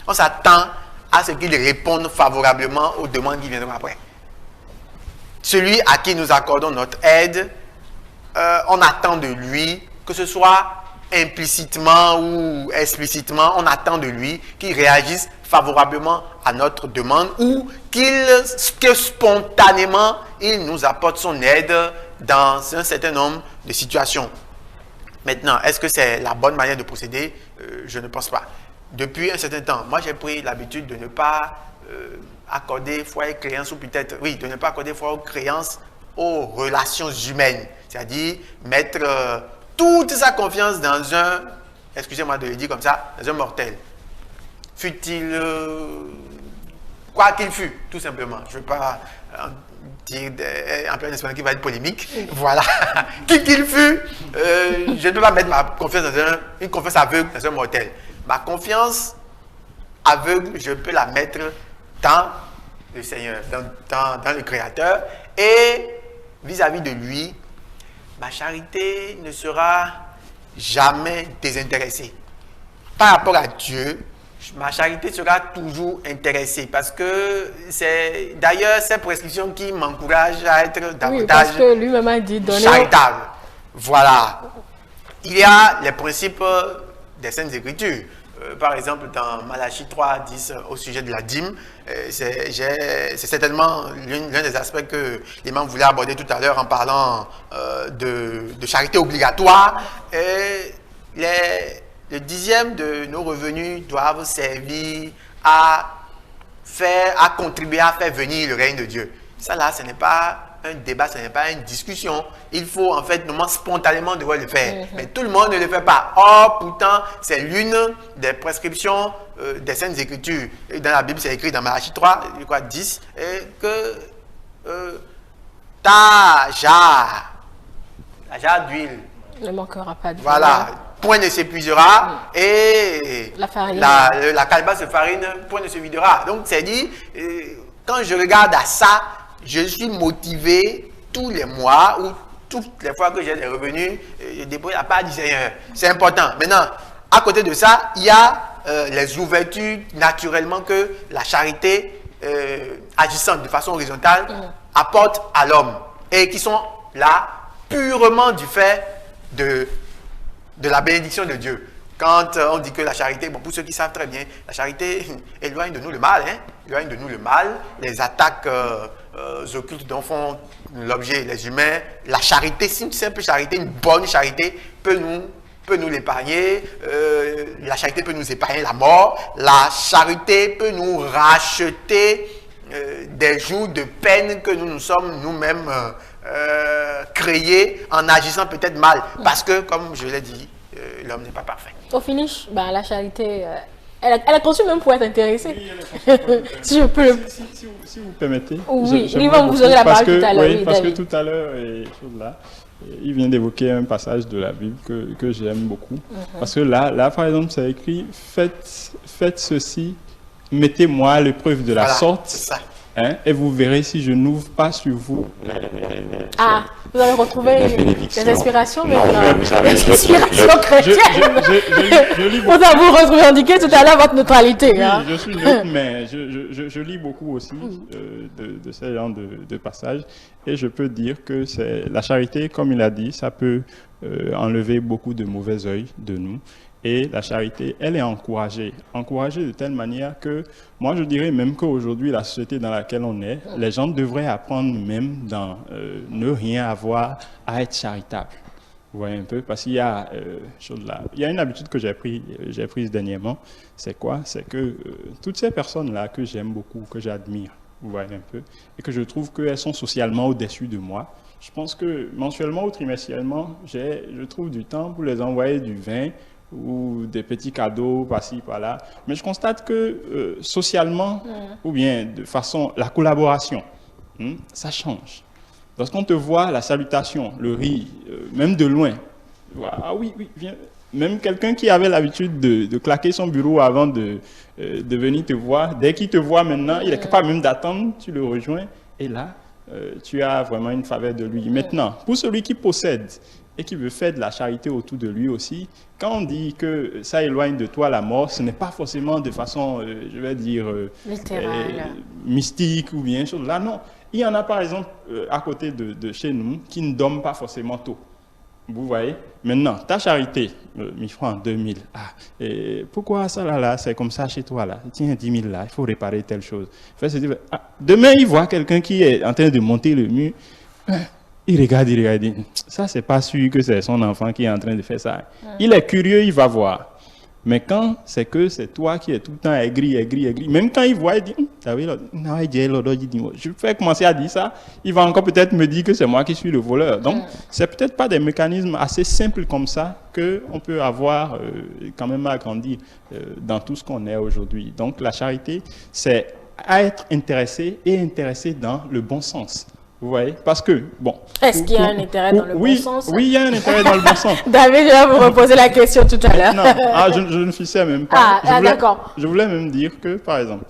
On s'attend à ce qu'il réponde favorablement aux demandes qui viendront après. Celui à qui nous accordons notre aide, on attend de lui, que ce soit implicitement ou explicitement, on attend de lui qu'il réagisse favorablement à notre demande ou que spontanément il nous apporte son aide dans un certain nombre de situations. Maintenant, est-ce que c'est la bonne manière de procéder? Je ne pense pas. Depuis un certain temps, moi j'ai pris l'habitude de ne pas accorder foi et créance, ou peut-être, oui, de ne pas accorder foi ou créance aux relations humaines. C'est-à-dire mettre toute sa confiance dans un, excusez-moi de le dire comme ça, dans un mortel. Fut-il, quoi qu'il fût, tout simplement. Je ne veux pas dire un peu un espagnol qui va être polémique. Voilà. Qui qu'il fût, je ne peux pas mettre ma confiance dans une confiance aveugle dans un mortel. Ma confiance aveugle, je peux la mettre dans le Seigneur, dans le Créateur. Et vis-à-vis de lui, ma charité ne sera jamais désintéressée. Par rapport à Dieu, ma charité sera toujours intéressée parce que c'est d'ailleurs cette prescription qui m'encourage à être davantage charitable. Voilà. Il y a les principes des Saintes Écritures. Par exemple, dans Malachie 3, 10, au sujet de la dîme, c'est certainement l'un des aspects que l'imam voulait aborder tout à l'heure en parlant de charité obligatoire. Le dixième de nos revenus doivent servir à contribuer à faire venir le règne de Dieu. Ça là, ce n'est pas un débat, ce n'est pas une discussion. Il faut en fait, spontanément devoir le faire. Mais tout le monde ne le fait pas. Or, pourtant, c'est l'une des prescriptions des Saintes Écritures. Et dans la Bible, c'est écrit dans Malachie 3, je crois 10, que ta jarre, la jarre d'huile. Ne manquera pas de Voilà, point ne s'épuisera et la farine. La calebasse de farine, point ne se videra. Donc, c'est dit, quand je regarde à ça, je suis motivé tous les mois ou toutes les fois que j'ai des revenus, je dépose la part du Seigneur. C'est important. Maintenant, à côté de ça, il y a les ouvertures naturellement que la charité, agissant de façon horizontale, apporte à l'homme et qui sont là purement du fait de la bénédiction de Dieu. Quand on dit que la charité, bon, pour ceux qui savent très bien, la charité éloigne de nous le mal, hein, éloigne de nous le mal, les attaques occultes dont font l'objet les humains. La charité, c'est une simple charité, une bonne charité peut nous l'épargner. La charité peut nous épargner la mort. La charité peut nous racheter des jours de peine que nous nous sommes nous-mêmes créés en agissant peut-être mal. Parce que, comme je l'ai dit, l'homme n'est pas parfait. Au finish, ben, la charité, elle a conçu même pour être intéressée. Si je peux si vous permettez. Oui, vous aurez la parole tout à l'heure. Oui, parce que tout à l'heure, il vient d'évoquer un passage de la Bible que j'aime beaucoup. Parce que là, par exemple, c'est écrit, faites ceci, mettez-moi à l'épreuve de la sorte. C'est ça. Hein, et vous verrez si je n'ouvre pas sur vous. Ah, vous avez retrouvé les inspirations, mais les inspirations chrétiennes. Vous avez revendiqué tout à l'heure votre neutralité. Oui, hein. je suis neutre, mais je lis beaucoup aussi de ce genre de passages. Et je peux dire que la charité, comme il a dit, ça peut enlever beaucoup de mauvais œil de nous. Et la charité, elle est encouragée de telle manière que, moi je dirais même qu'aujourd'hui, la société dans laquelle on est, les gens devraient apprendre même dans ne rien avoir à être charitable. Vous voyez un peu, parce qu'il y a il y a une habitude que j'ai prise dernièrement, c'est quoi? C'est que toutes ces personnes-là que j'aime beaucoup, que j'admire, vous voyez un peu, et que je trouve qu'elles sont socialement au-dessus de moi, je pense que mensuellement ou trimestriellement, je trouve du temps pour les envoyer du vin, ou des petits cadeaux par-ci, par-là. Mais je constate que socialement, ou bien de façon, la collaboration, ça change. Lorsqu'on te voit, la salutation, le rire, même de loin, ah oui, viens. Même quelqu'un qui avait l'habitude de claquer son bureau avant de venir te voir, dès qu'il te voit maintenant, il est capable même d'attendre, tu le rejoins, et là, tu as vraiment une faveur de lui. Maintenant, pour celui qui possède, et qui veut faire de la charité autour de lui aussi, quand on dit que ça éloigne de toi la mort, ce n'est pas forcément de façon, je vais dire, mystique ou bien chose. Là, non. Il y en a par exemple à côté de chez nous qui ne dorment pas forcément tôt. Vous voyez? Maintenant, ta charité, 1000 francs, 2000. Et pourquoi ça là, c'est comme ça chez toi là? Tiens, 10 000 là, il faut réparer telle chose. Demain, il voit quelqu'un qui est en train de monter le mur. Il regarde, il dit, ça c'est pas sûr que c'est son enfant qui est en train de faire ça. Il est curieux, il va voir. Mais quand c'est que c'est toi qui es tout le temps aigri, même quand il voit, il dit, je vais commencer à dire ça, il va encore peut-être me dire que c'est moi qui suis le voleur. Donc, c'est peut-être pas des mécanismes assez simples comme ça qu'on peut avoir quand même agrandi dans tout ce qu'on est aujourd'hui. Donc, la charité, c'est à être intéressé et intéressé dans le bon sens. Vous voyez? Parce que, bon... Est-ce qu'il y a un intérêt dans le bon sens? Oui, il y a un intérêt dans le bon sens. David, je vais vous reposer la question tout à l'heure. Non, je ne fissais même pas. D'accord. Je voulais même dire que, par exemple,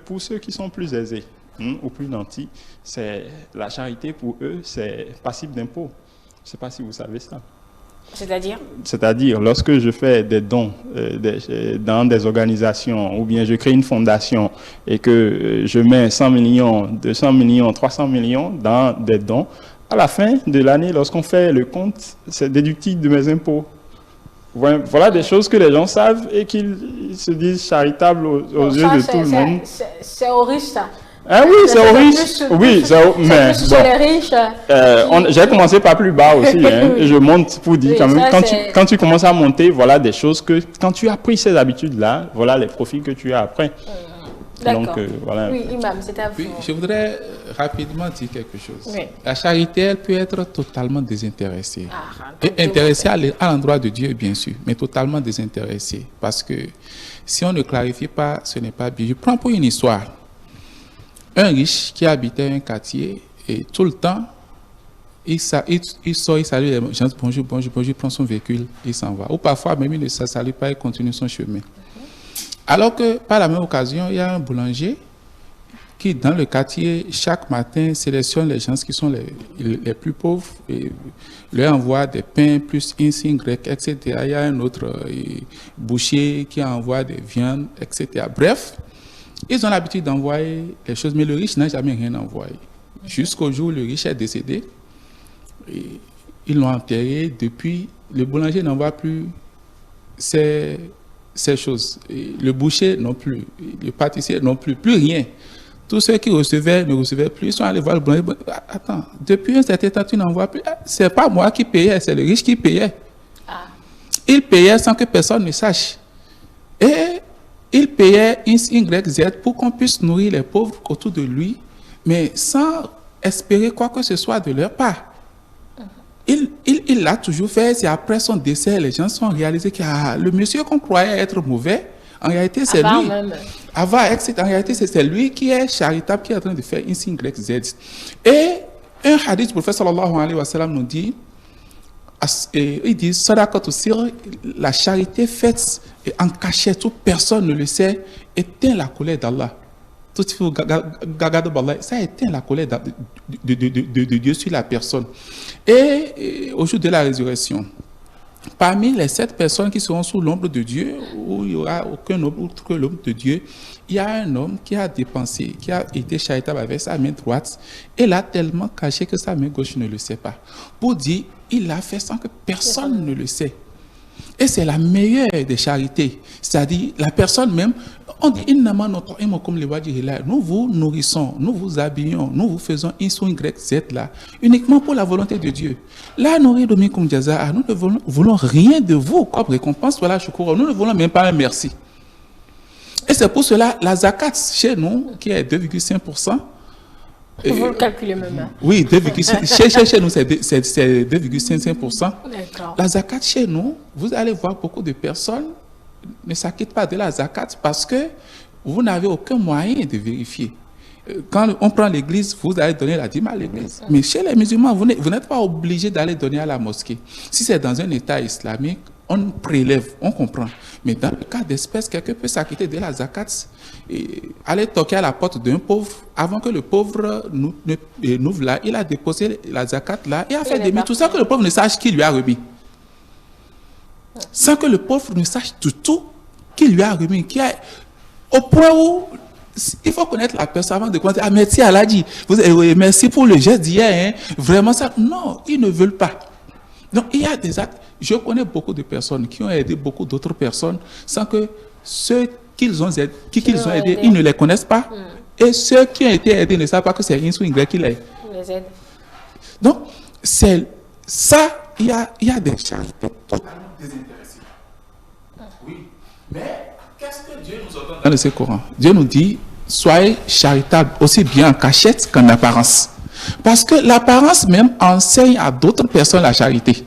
pour ceux qui sont plus aisés ou plus nantis, la charité pour eux, c'est passible d'impôt. Je ne sais pas si vous savez ça. C'est-à-dire, lorsque je fais des dons dans des organisations ou bien je crée une fondation et que je mets 100 millions, 200 millions, 300 millions dans des dons, à la fin de l'année, lorsqu'on fait le compte, c'est déductible de mes impôts. Voilà des choses que les gens savent et qu'ils se disent charitables aux yeux de tout le monde. C'est aux riches, ça. Ah oui, c'est aux riches. Oui, mais bon, j'ai commencé par plus bas aussi. Je monte pour dire quand même. Quand tu commences à monter, voilà des choses que quand tu as pris ces habitudes-là, voilà les profits que tu as après. D'accord. Donc, voilà. Oui, Imam, c'est à vous. Oui, je voudrais rapidement dire quelque chose. Oui. La charité, elle peut être totalement désintéressée. Et intéressée à l'endroit de Dieu, bien sûr, mais totalement désintéressée. Parce que si on ne clarifie pas, ce n'est pas bien. Je prends pour une histoire. Un riche qui habitait un quartier et tout le temps, il sort, il salue les gens, bonjour, bonjour, bonjour, il prend son véhicule, il s'en va. Ou parfois, même il ne se salue pas, il continue son chemin. Alors que, par la même occasion, il y a un boulanger qui, dans le quartier, chaque matin, sélectionne les gens qui sont les plus pauvres et leur envoie des pains plus X, Y, etc. Il y a un autre boucher qui envoie des viandes, etc. Bref, ils ont l'habitude d'envoyer les choses, mais le riche n'a jamais rien envoyé. Jusqu'au jour où le riche est décédé, et ils l'ont enterré. Depuis, le boulanger n'envoie plus ces choses. Et le boucher non plus, le pâtissier non plus, plus rien. Tous ceux qui recevaient ne recevaient plus. Ils sont allés voir le boulanger. Attends, depuis un certain temps, tu n'envoies plus. C'est pas moi qui payais, c'est le riche qui payait. Il payait sans que personne ne sache. Et il payait X, Y, Z pour qu'on puisse nourrir les pauvres autour de lui, mais sans espérer quoi que ce soit de leur part. Il l'a toujours fait. C'est après son décès, les gens sont réalisés que le monsieur qu'on croyait être mauvais, en réalité, c'est lui. Avant, en réalité, c'est lui qui est charitable, qui est en train de faire un signe grec Z. Et un hadith du prophète sallallahu alayhi wa sallam nous dit, il dit, la charité faite en cachette, où personne ne le sait, éteint la colère d'Allah. Ça éteint la colère de Dieu sur la personne. Et au jour de la résurrection, parmi les 7 personnes qui seront sous l'ombre de Dieu, où il n'y aura aucun autre que l'ombre de Dieu, il y a un homme qui a dépensé, qui a été charitable avec sa main droite, et l'a tellement caché que sa main gauche ne le sait pas. Pour dire, il l'a fait sans que personne ne le sait. Et c'est la meilleure des charités. C'est-à-dire, la personne même, on dit, nous vous nourrissons, nous vous habillons, nous vous faisons Y, Z là, uniquement pour la volonté de Dieu. Là, nous ne voulons rien de vous comme récompense. Voilà, nous ne voulons même pas un merci. Et c'est pour cela, la zakat chez nous, qui est 2,5%, vous le calculez même. Oui, 2,5%. Chez nous, c'est 2,55%. La zakat chez nous, vous allez voir beaucoup de personnes ne s'acquittent pas de la zakat parce que vous n'avez aucun moyen de vérifier. Quand on prend l'église, vous allez donner la dîme à l'église. Mais chez les musulmans, vous n'êtes pas obligé d'aller donner à la mosquée. Si c'est dans un État islamique, on prélève, on comprend. Mais dans le cas d'espèce, quelqu'un peut s'acquitter de la zakat et aller toquer à la porte d'un pauvre. Avant que le pauvre n'ouvre là, il a déposé la zakat là et a fait des mille, tout ça que le pauvre ne sache qui lui a remis. Sans que le pauvre ne sache du tout qui lui a remis. Au point où il faut connaître la personne avant de commencer. Ah, merci Allah dit, merci pour le geste d'hier. Hein. Vraiment ça. Non, ils ne veulent pas. Donc il y a des actes. Je connais beaucoup de personnes qui ont aidé beaucoup d'autres personnes sans que ceux qu'ils ont aidés, ils ne les connaissent pas. Et ceux qui ont été aidés ne savent pas que c'est une ou Y qui les aide. Donc, c'est ça, il y a des charités totalement désintéressées. Oui. Mais qu'est-ce que Dieu nous ordonne dans le Saint-Coran? Dieu nous dit, soyez charitables aussi bien en cachette qu'en apparence. Parce que l'apparence même enseigne à d'autres personnes la charité.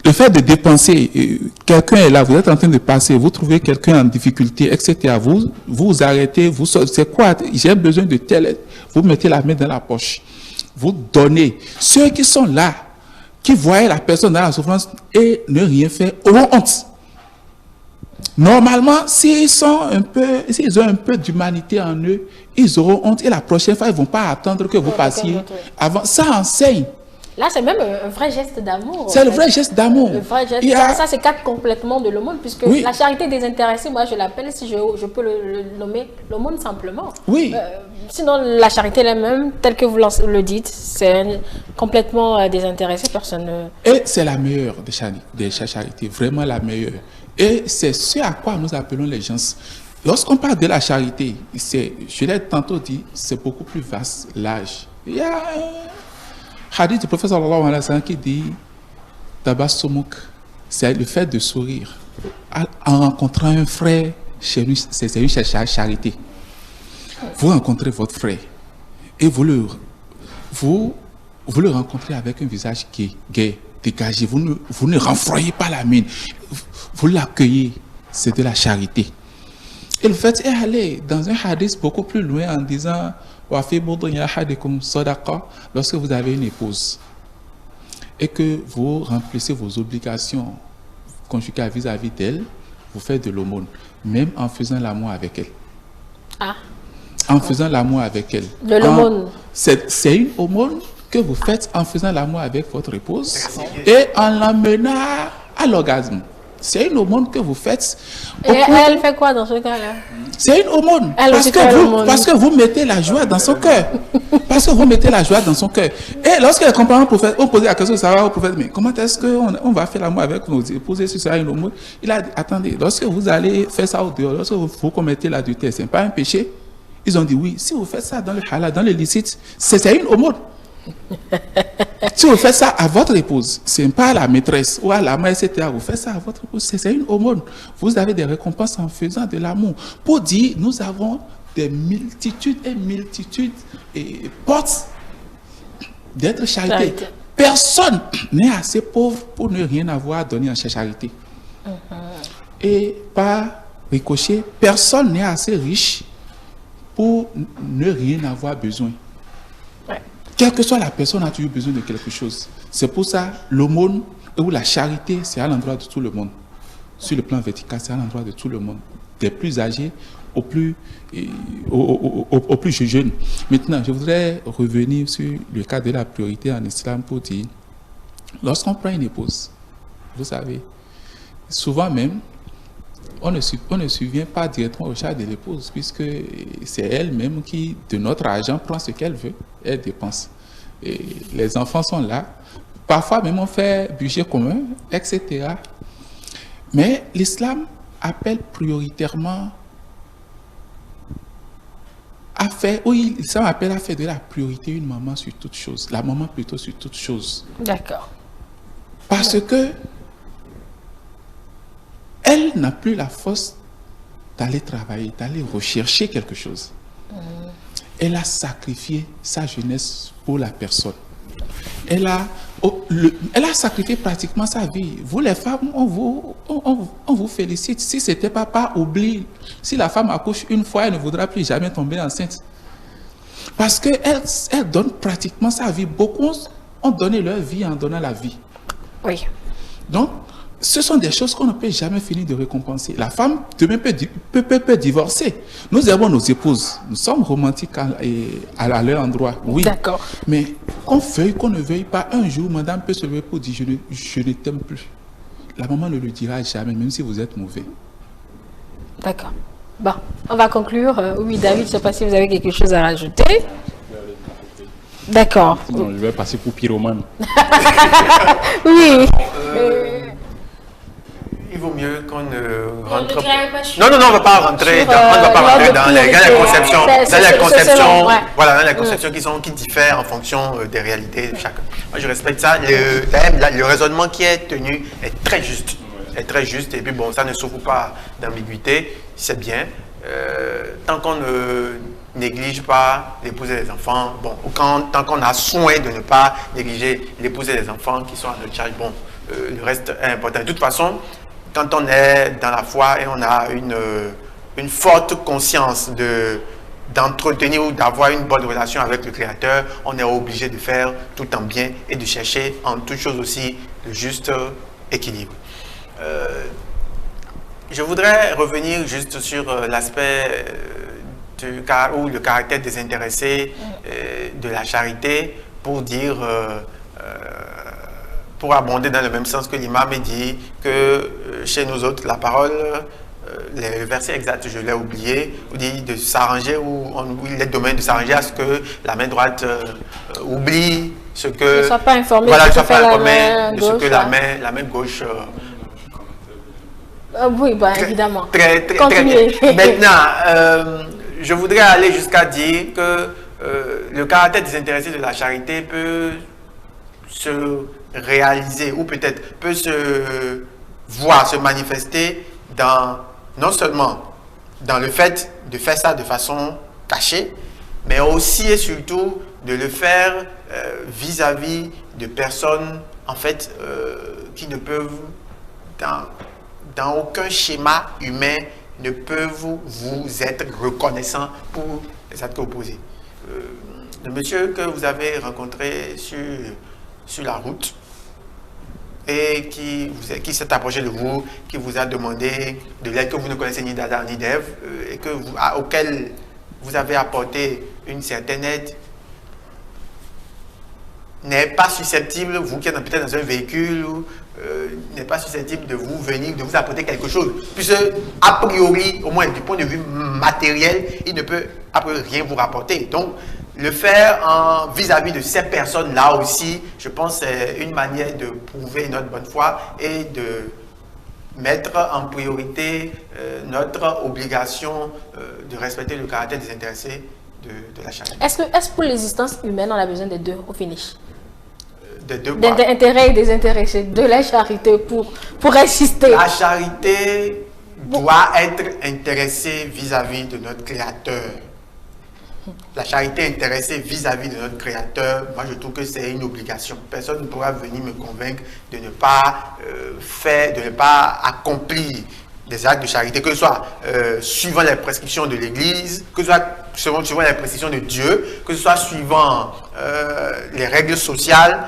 Le fait de dépenser, quelqu'un est là, vous êtes en train de passer, vous trouvez quelqu'un en difficulté, etc. Vous arrêtez, c'est quoi? J'ai besoin de tel aide. Vous mettez la main dans la poche. Vous donnez. Ceux qui sont là, qui voient la personne dans la souffrance et ne rien faire, auront honte. Normalement, s'ils ont un peu d'humanité en eux, ils auront honte et la prochaine fois, ils ne vont pas attendre que vous passiez. Avant, ça enseigne. Là, c'est même un vrai geste d'amour. C'est le vrai geste d'amour. Ça s'écarte complètement de l'aumône, puisque la charité désintéressée, moi je l'appelle, si je peux le nommer, l'aumône simplement. Oui. Sinon, la charité elle-même, telle que vous le dites, c'est complètement désintéressée, personne ne... Et c'est la meilleure des charités, vraiment la meilleure. Et c'est ce à quoi nous appelons les gens. Lorsqu'on parle de la charité, je l'ai tantôt dit, c'est beaucoup plus vaste, l'âge. Il y a hadith du prophète sallallahu alayhi wa sallam qui dit tabassumuk, c'est le fait de sourire en rencontrant un frère chez nous, c'est une charité. Vous rencontrez votre frère et vous le rencontrez avec un visage gai, dégagé, vous ne renfroyez pas la mine, vous l'accueillez, c'est de la charité. Et le fait est aller dans un hadith beaucoup plus loin en disant lorsque vous avez une épouse et que vous remplissez vos obligations conjugales vis-à-vis d'elle, vous faites de l'aumône, même en faisant l'amour avec elle. Ah. En faisant l'amour avec elle. De l'aumône. C'est une aumône que vous faites en faisant l'amour avec votre épouse et en l'amenant à l'orgasme. C'est une aumône que vous faites. Et elle fait quoi dans ce cas-là? C'est une aumône. Parce que vous mettez la joie dans son cœur. Parce que vous mettez la joie dans son cœur. Et lorsque les compagnons prophètes ont posé la question au prophète, mais comment est-ce qu'on va faire l'amour avec nos épouses si c'est une aumône? Il a dit, attendez, lorsque vous allez faire ça au dehors, lorsque vous commettez l'adultère, ce n'est pas un péché? Ils ont dit oui, si vous faites ça dans le halal, dans le licite, c'est une aumône. Si vous faites ça à votre épouse, ce n'est pas à la maîtresse ou à la mère, etc. Vous faites ça à votre épouse, c'est une aumône. Vous avez des récompenses en faisant de l'amour. Pour dire, nous avons des multitudes et multitudes et portes d'être charité. Personne n'est assez pauvre pour ne rien avoir à donner en charité. Et par ricochet, personne n'est assez riche pour ne rien avoir besoin. Quelle que soit la personne, a toujours besoin de quelque chose. C'est pour ça, l'aumône ou la charité, c'est à l'endroit de tout le monde. Sur le plan vertical, c'est à l'endroit de tout le monde. Des plus âgés aux plus jeunes. Maintenant, je voudrais revenir sur le cas de la priorité en islam pour dire, lorsqu'on prend une épouse, vous savez, souvent même, on ne subvient pas directement au charge de l'épouse, puisque c'est elle-même qui, de notre argent, prend ce qu'elle veut, elle dépense. Et les enfants sont là. Parfois même on fait budget commun, etc. Mais l'islam appelle prioritairement l'islam appelle à faire de la priorité une maman sur toute chose. La maman plutôt sur toute chose. D'accord. Parce que elle n'a plus la force d'aller travailler, d'aller rechercher quelque chose. Elle a sacrifié sa jeunesse pour la personne. Elle a sacrifié pratiquement sa vie. Vous les femmes, on vous félicite. Si ce n'était pas par oubli, si la femme accouche une fois, elle ne voudra plus jamais tomber enceinte. Parce qu'elle donne pratiquement sa vie. Beaucoup ont donné leur vie en donnant la vie. Oui. Donc, ce sont des choses qu'on ne peut jamais finir de récompenser. La femme demain peut divorcer. Nous avons nos épouses. Nous sommes romantiques à leur endroit. Oui. D'accord. Mais qu'on veuille, qu'on ne veuille pas, un jour, madame peut se lever pour dire je ne t'aime plus. La maman ne le dira jamais, même si vous êtes mauvais. D'accord. Bon, on va conclure. Oui, David, je ne sais pas si vous avez quelque chose à rajouter. D'accord. Non, je vais passer pour pyromane. Oui. Il vaut mieux qu'on ne rentre pas. Non, on ne va pas rentrer dans les conceptions. Voilà, dans les conceptions qui diffèrent en fonction des réalités de chacun. Moi, je respecte ça. Le raisonnement qui est tenu est très juste. Et puis bon, ça ne souffre pas d'ambiguïté. C'est bien. Tant qu'on ne néglige pas l'épouse et les enfants, bon, ou tant qu'on a soin de ne pas négliger l'épouse et les enfants qui sont à notre charge, bon, le reste est important. De toute façon, quand on est dans la foi et on a une forte conscience d'entretenir ou d'avoir une bonne relation avec le Créateur, on est obligé de faire tout en bien et de chercher en toute chose aussi le juste équilibre. Je voudrais revenir juste sur l'aspect ou le caractère désintéressé de la charité pour dire... pour abonder dans le même sens que l'imam et dit que chez nous autres, la parole, les versets exacts, je l'ai oublié, on dit de s'arranger, ou il est domaine de s'arranger à ce que la main droite oublie ce que... Ne soit pas informé voilà, de ce que la main gauche... oui, bah, évidemment. Continuez. Maintenant, je voudrais aller jusqu'à dire que le caractère désintéressé de la charité peut se réaliser ou peut-être peut se voir, se manifester non seulement dans le fait de faire ça de façon cachée, mais aussi et surtout de le faire vis-à-vis de personnes en fait qui ne peuvent dans aucun schéma humain ne peuvent vous être reconnaissants pour les actes que vous posez. Le monsieur que vous avez rencontré sur la route et qui s'est approché de vous, qui vous a demandé de l'aide que vous ne connaissez ni d'Adam ni d'Ève et auquel vous avez apporté une certaine aide, n'est pas susceptible, vous qui êtes peut-être dans un véhicule, n'est pas susceptible de vous venir, de vous apporter quelque chose. Puisque, a priori, au moins du point de vue matériel, il ne peut a priori rien vous rapporter. Donc, le faire vis-à-vis de ces personnes-là aussi, je pense, c'est une manière de prouver notre bonne foi et de mettre en priorité notre obligation de respecter le caractère désintéressé de la charité. Est-ce que pour l'existence humaine, on a besoin des deux au finish? D'intérêt et désintéressé, de la charité pour exister. La charité doit être intéressée vis-à-vis de notre Créateur. La charité intéressée vis-à-vis de notre Créateur, moi je trouve que c'est une obligation. Personne ne pourra venir me convaincre de ne pas de ne pas accomplir des actes de charité, que ce soit suivant les prescriptions de l'Église, que ce soit suivant les prescriptions de Dieu, que ce soit suivant les règles sociales,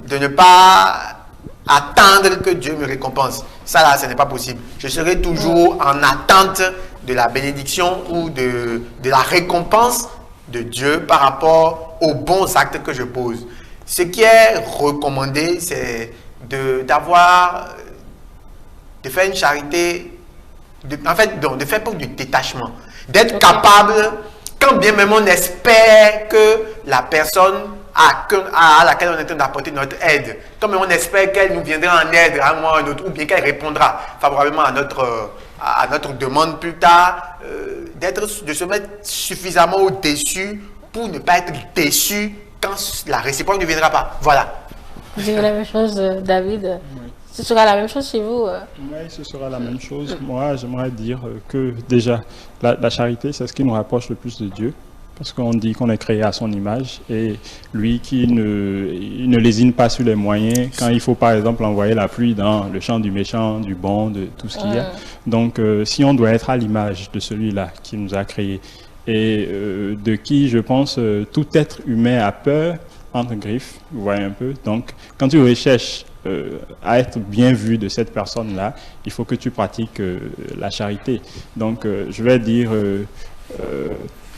de ne pas attendre que Dieu me récompense. Ça là, ce n'est pas possible. Je serai toujours en attente de la bénédiction ou de la récompense de Dieu par rapport aux bons actes que je pose. Ce qui est recommandé, c'est de faire une charité, de faire preuve du détachement, d'être capable, quand bien même on espère que la personne à laquelle on est en train d'apporter notre aide, quand même on espère qu'elle nous viendra en aide à un moment ou à un autre, ou bien qu'elle répondra favorablement à notre demande plus tard, de se mettre suffisamment au-dessus pour ne pas être déçu quand la réciproque ne viendra pas. Voilà. Je dirais la même chose, David. Oui. Ce sera la même chose chez vous? Oui, ce sera la même chose. Moi, j'aimerais dire que déjà, la charité, c'est ce qui nous rapproche le plus de Dieu. Parce qu'on dit qu'on est créé à son image et lui qui ne lésine pas sur les moyens quand il faut par exemple envoyer la pluie dans le champ du méchant, du bon, de tout ce qu'il y a. Donc si on doit être à l'image de celui-là qui nous a créés et de qui je pense tout être humain a peur entre griffes, vous voyez un peu. Donc quand tu recherches à être bien vu de cette personne-là, il faut que tu pratiques la charité. Donc je vais dire...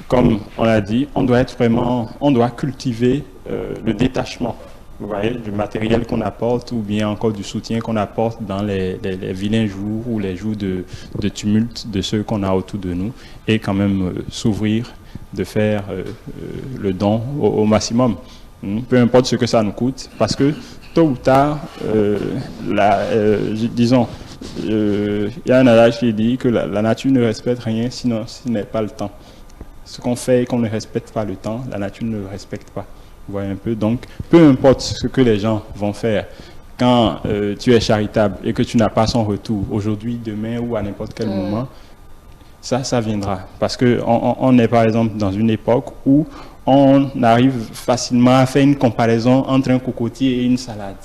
comme on l'a dit, on doit cultiver le détachement, vous voyez, du matériel qu'on apporte ou bien encore du soutien qu'on apporte dans les vilains jours ou les jours de tumulte de ceux qu'on a autour de nous et quand même s'ouvrir, de faire le don au maximum, peu importe ce que ça nous coûte, parce que tôt ou tard, disons, il y a un adage qui dit que la nature ne respecte rien sinon ce n'est pas le temps. Ce qu'on fait et qu'on ne respecte pas le temps, la nature ne le respecte pas. Vous voyez un peu. Donc, peu importe ce que les gens vont faire, quand tu es charitable et que tu n'as pas son retour, aujourd'hui, demain ou à n'importe quel moment, ça viendra. Parce qu'on est, par exemple, dans une époque où on arrive facilement à faire une comparaison entre un cocotier et une salade.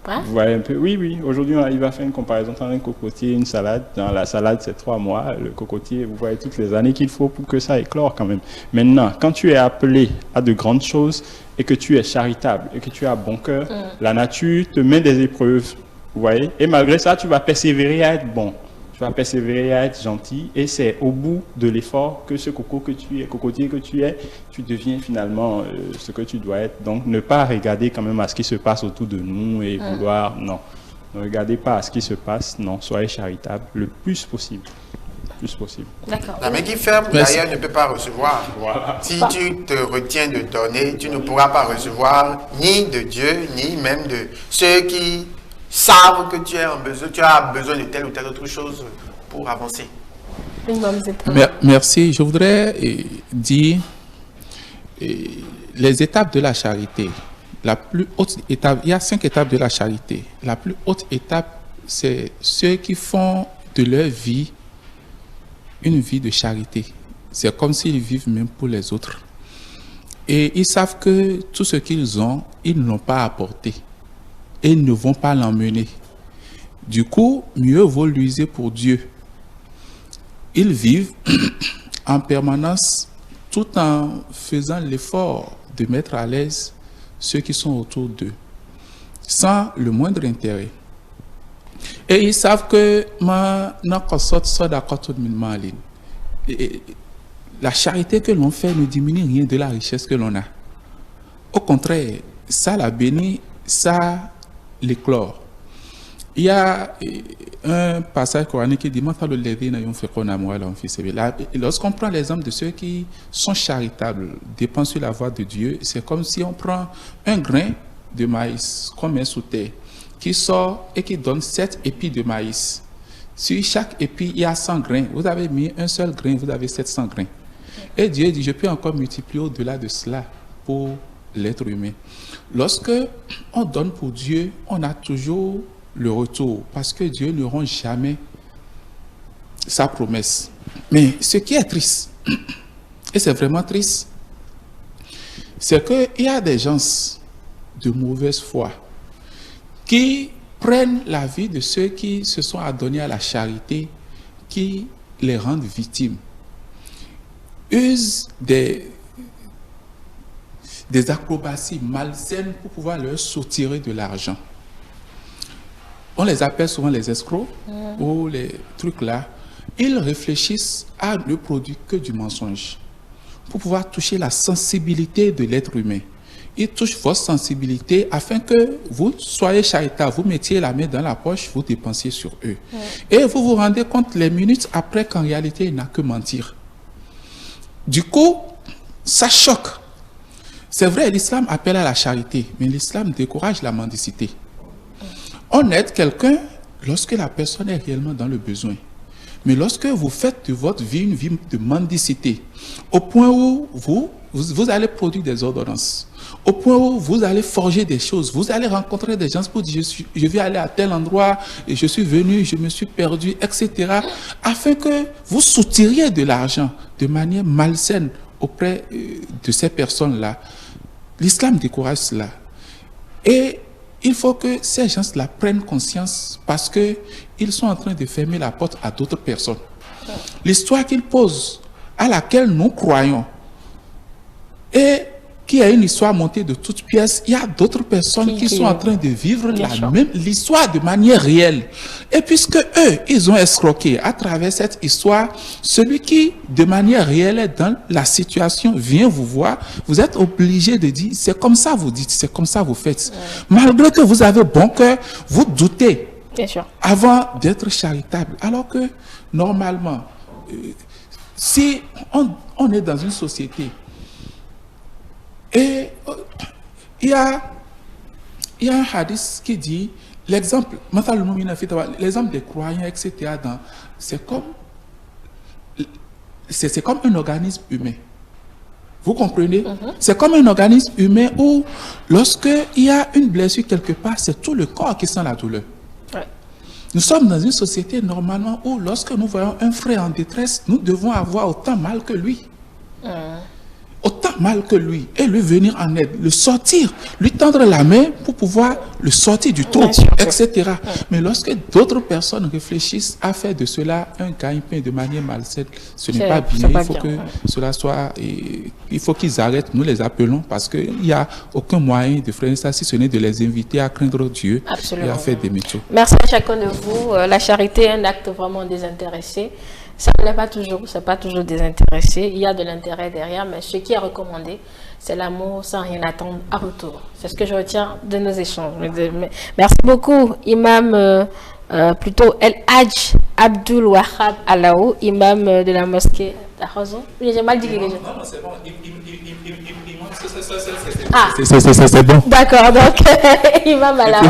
Vous voyez un peu. Oui, aujourd'hui on arrive à faire une comparaison entre un cocotier et une salade. Dans la salade, c'est 3 mois. Le cocotier, vous voyez toutes les années qu'il faut pour que ça éclore quand même. Maintenant, quand tu es appelé à de grandes choses et que tu es charitable et que tu as bon cœur, la nature te met des épreuves. Vous voyez. Et malgré ça, tu vas persévérer à être bon. Tu vas persévérer à être gentil et c'est au bout de l'effort que ce cocotier que tu es, tu deviens finalement ce que tu dois être. Donc ne pas regarder quand même à ce qui se passe autour de nous et vouloir, non. Ne regardez pas à ce qui se passe, non. Soyez charitable le plus possible. D'accord. La main qui ferme, d'ailleurs, ne peut pas recevoir. Voilà. Si tu te retiens de donner, tu ne pourras pas recevoir ni de Dieu, ni même de ceux qui savent que tu as besoin de telle ou telle autre chose pour avancer. Merci. Je voudrais dire les étapes de la charité. La plus haute étape, il y a 5 étapes de la charité. La plus haute étape, c'est ceux qui font de leur vie une vie de charité. C'est comme s'ils vivent même pour les autres. Et ils savent que tout ce qu'ils ont, ils ne l'ont pas apporté. Et ils ne vont pas l'emmener. Du coup, mieux vaut l'user pour Dieu. ils vivent en permanence tout en faisant l'effort de mettre à l'aise ceux qui sont autour d'eux, sans le moindre intérêt. Et ils savent que la charité que l'on fait ne diminue rien de la richesse que l'on a. Au contraire, ça la bénit, ça l'éclore. Il y a un passage coranique qui dit lorsqu'on prend l'exemple de ceux qui sont charitables, dépensent sur la voie de Dieu, c'est comme si on prend un grain de maïs qu'on met sous terre, qui sort et qui donne 7 épis de maïs. Sur chaque épi, il y a 100 grains. Vous avez mis un seul grain, vous avez 700 grains. Et Dieu dit, je peux encore multiplier au-delà de cela pour l'être humain. Lorsque on donne pour Dieu, on a toujours le retour, parce que Dieu ne rend jamais sa promesse. Mais ce qui est triste, et c'est vraiment triste, c'est qu'il y a des gens de mauvaise foi qui prennent la vie de ceux qui se sont adonnés à la charité, qui les rendent victimes, usent des acrobaties malsaines pour pouvoir leur soutirer de l'argent. On les appelle souvent les escrocs ou les trucs là. Ils réfléchissent à ne produire que du mensonge pour pouvoir toucher la sensibilité de l'être humain. Ils touchent votre sensibilité afin que vous soyez charitable, vous mettiez la main dans la poche, vous dépensiez sur eux. Et vous vous rendez compte les minutes après qu'en réalité, il n'a que mentir. Du coup, ça choque. C'est vrai, l'islam appelle à la charité, mais l'islam décourage la mendicité. On aide quelqu'un lorsque la personne est réellement dans le besoin. Mais lorsque vous faites de votre vie une vie de mendicité, au point où vous allez produire des ordonnances, au point où vous allez forger des choses, vous allez rencontrer des gens pour dire je vais aller à tel endroit, et je suis venu, je me suis perdu, etc. Afin que vous soutiriez de l'argent de manière malsaine auprès de ces personnes-là. L'islam décourage cela. Et il faut que ces gens-là prennent conscience parce qu'ils sont en train de fermer la porte à d'autres personnes. L'histoire qu'ils posent, à laquelle nous croyons, et qui est une histoire montée de toutes pièces, il y a d'autres personnes qui sont en train de vivre l'histoire de manière réelle. Et puisque eux, ils ont escroqué à travers cette histoire, celui qui, de manière réelle, est dans la situation, vient vous voir, vous êtes obligé de dire, c'est comme ça vous dites, c'est comme ça vous faites. Malgré que vous avez bon cœur, vous doutez avant d'être charitable. Alors que, normalement, si on est dans une société, et il y a un hadith qui dit, l'exemple des croyants, etc., c'est comme un organisme humain. Vous comprenez? C'est comme un organisme humain où, lorsqu'il y a une blessure quelque part, c'est tout le corps qui sent la douleur. Nous sommes dans une société normalement où, lorsque nous voyons un frère en détresse, nous devons avoir autant mal que lui. Autant mal que lui, et lui venir en aide, le sortir, lui tendre la main pour pouvoir le sortir du trou, etc. Mais lorsque d'autres personnes réfléchissent à faire de cela un gagne-pain de manière malsaine, ce n'est pas bien. Il faut que cela soit, il faut qu'ils arrêtent, nous les appelons, parce qu'il n'y a aucun moyen de freiner ça, si ce n'est de les inviter à craindre Dieu et à faire des métiers. Merci à chacun de vous. La charité est un acte vraiment désintéressé. Ça n'est pas toujours, c'est pas toujours désintéressé. Il y a de l'intérêt derrière, mais ce qui est recommandé, c'est l'amour sans rien attendre à retour. C'est ce que je retiens de nos échanges. Merci beaucoup, Imam, plutôt El Hadj Abdul Wahab Alao, imam de la mosquée d'Ahozo. J'ai mal dit quelque chose. Non, c'est bon. C'est bon. D'accord, donc Imam Alao.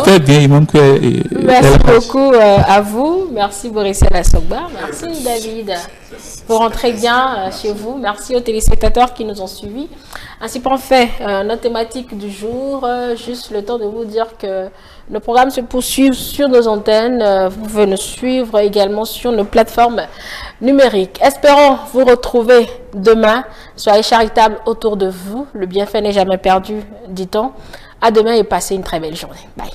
Merci beaucoup à vous. Merci Boris Lassogba. Merci David. Vous rentrez bien chez vous. Merci aux téléspectateurs qui nous ont suivis. Ainsi pour fait notre thématique du jour. Juste le temps de vous dire que le programme se poursuit sur nos antennes. Vous pouvez nous suivre également sur nos plateformes numériques. Espérons vous retrouver demain. Soyez charitables autour de vous. Le bienfait n'est jamais perdu, dit-on. À demain et passez une très belle journée. Bye.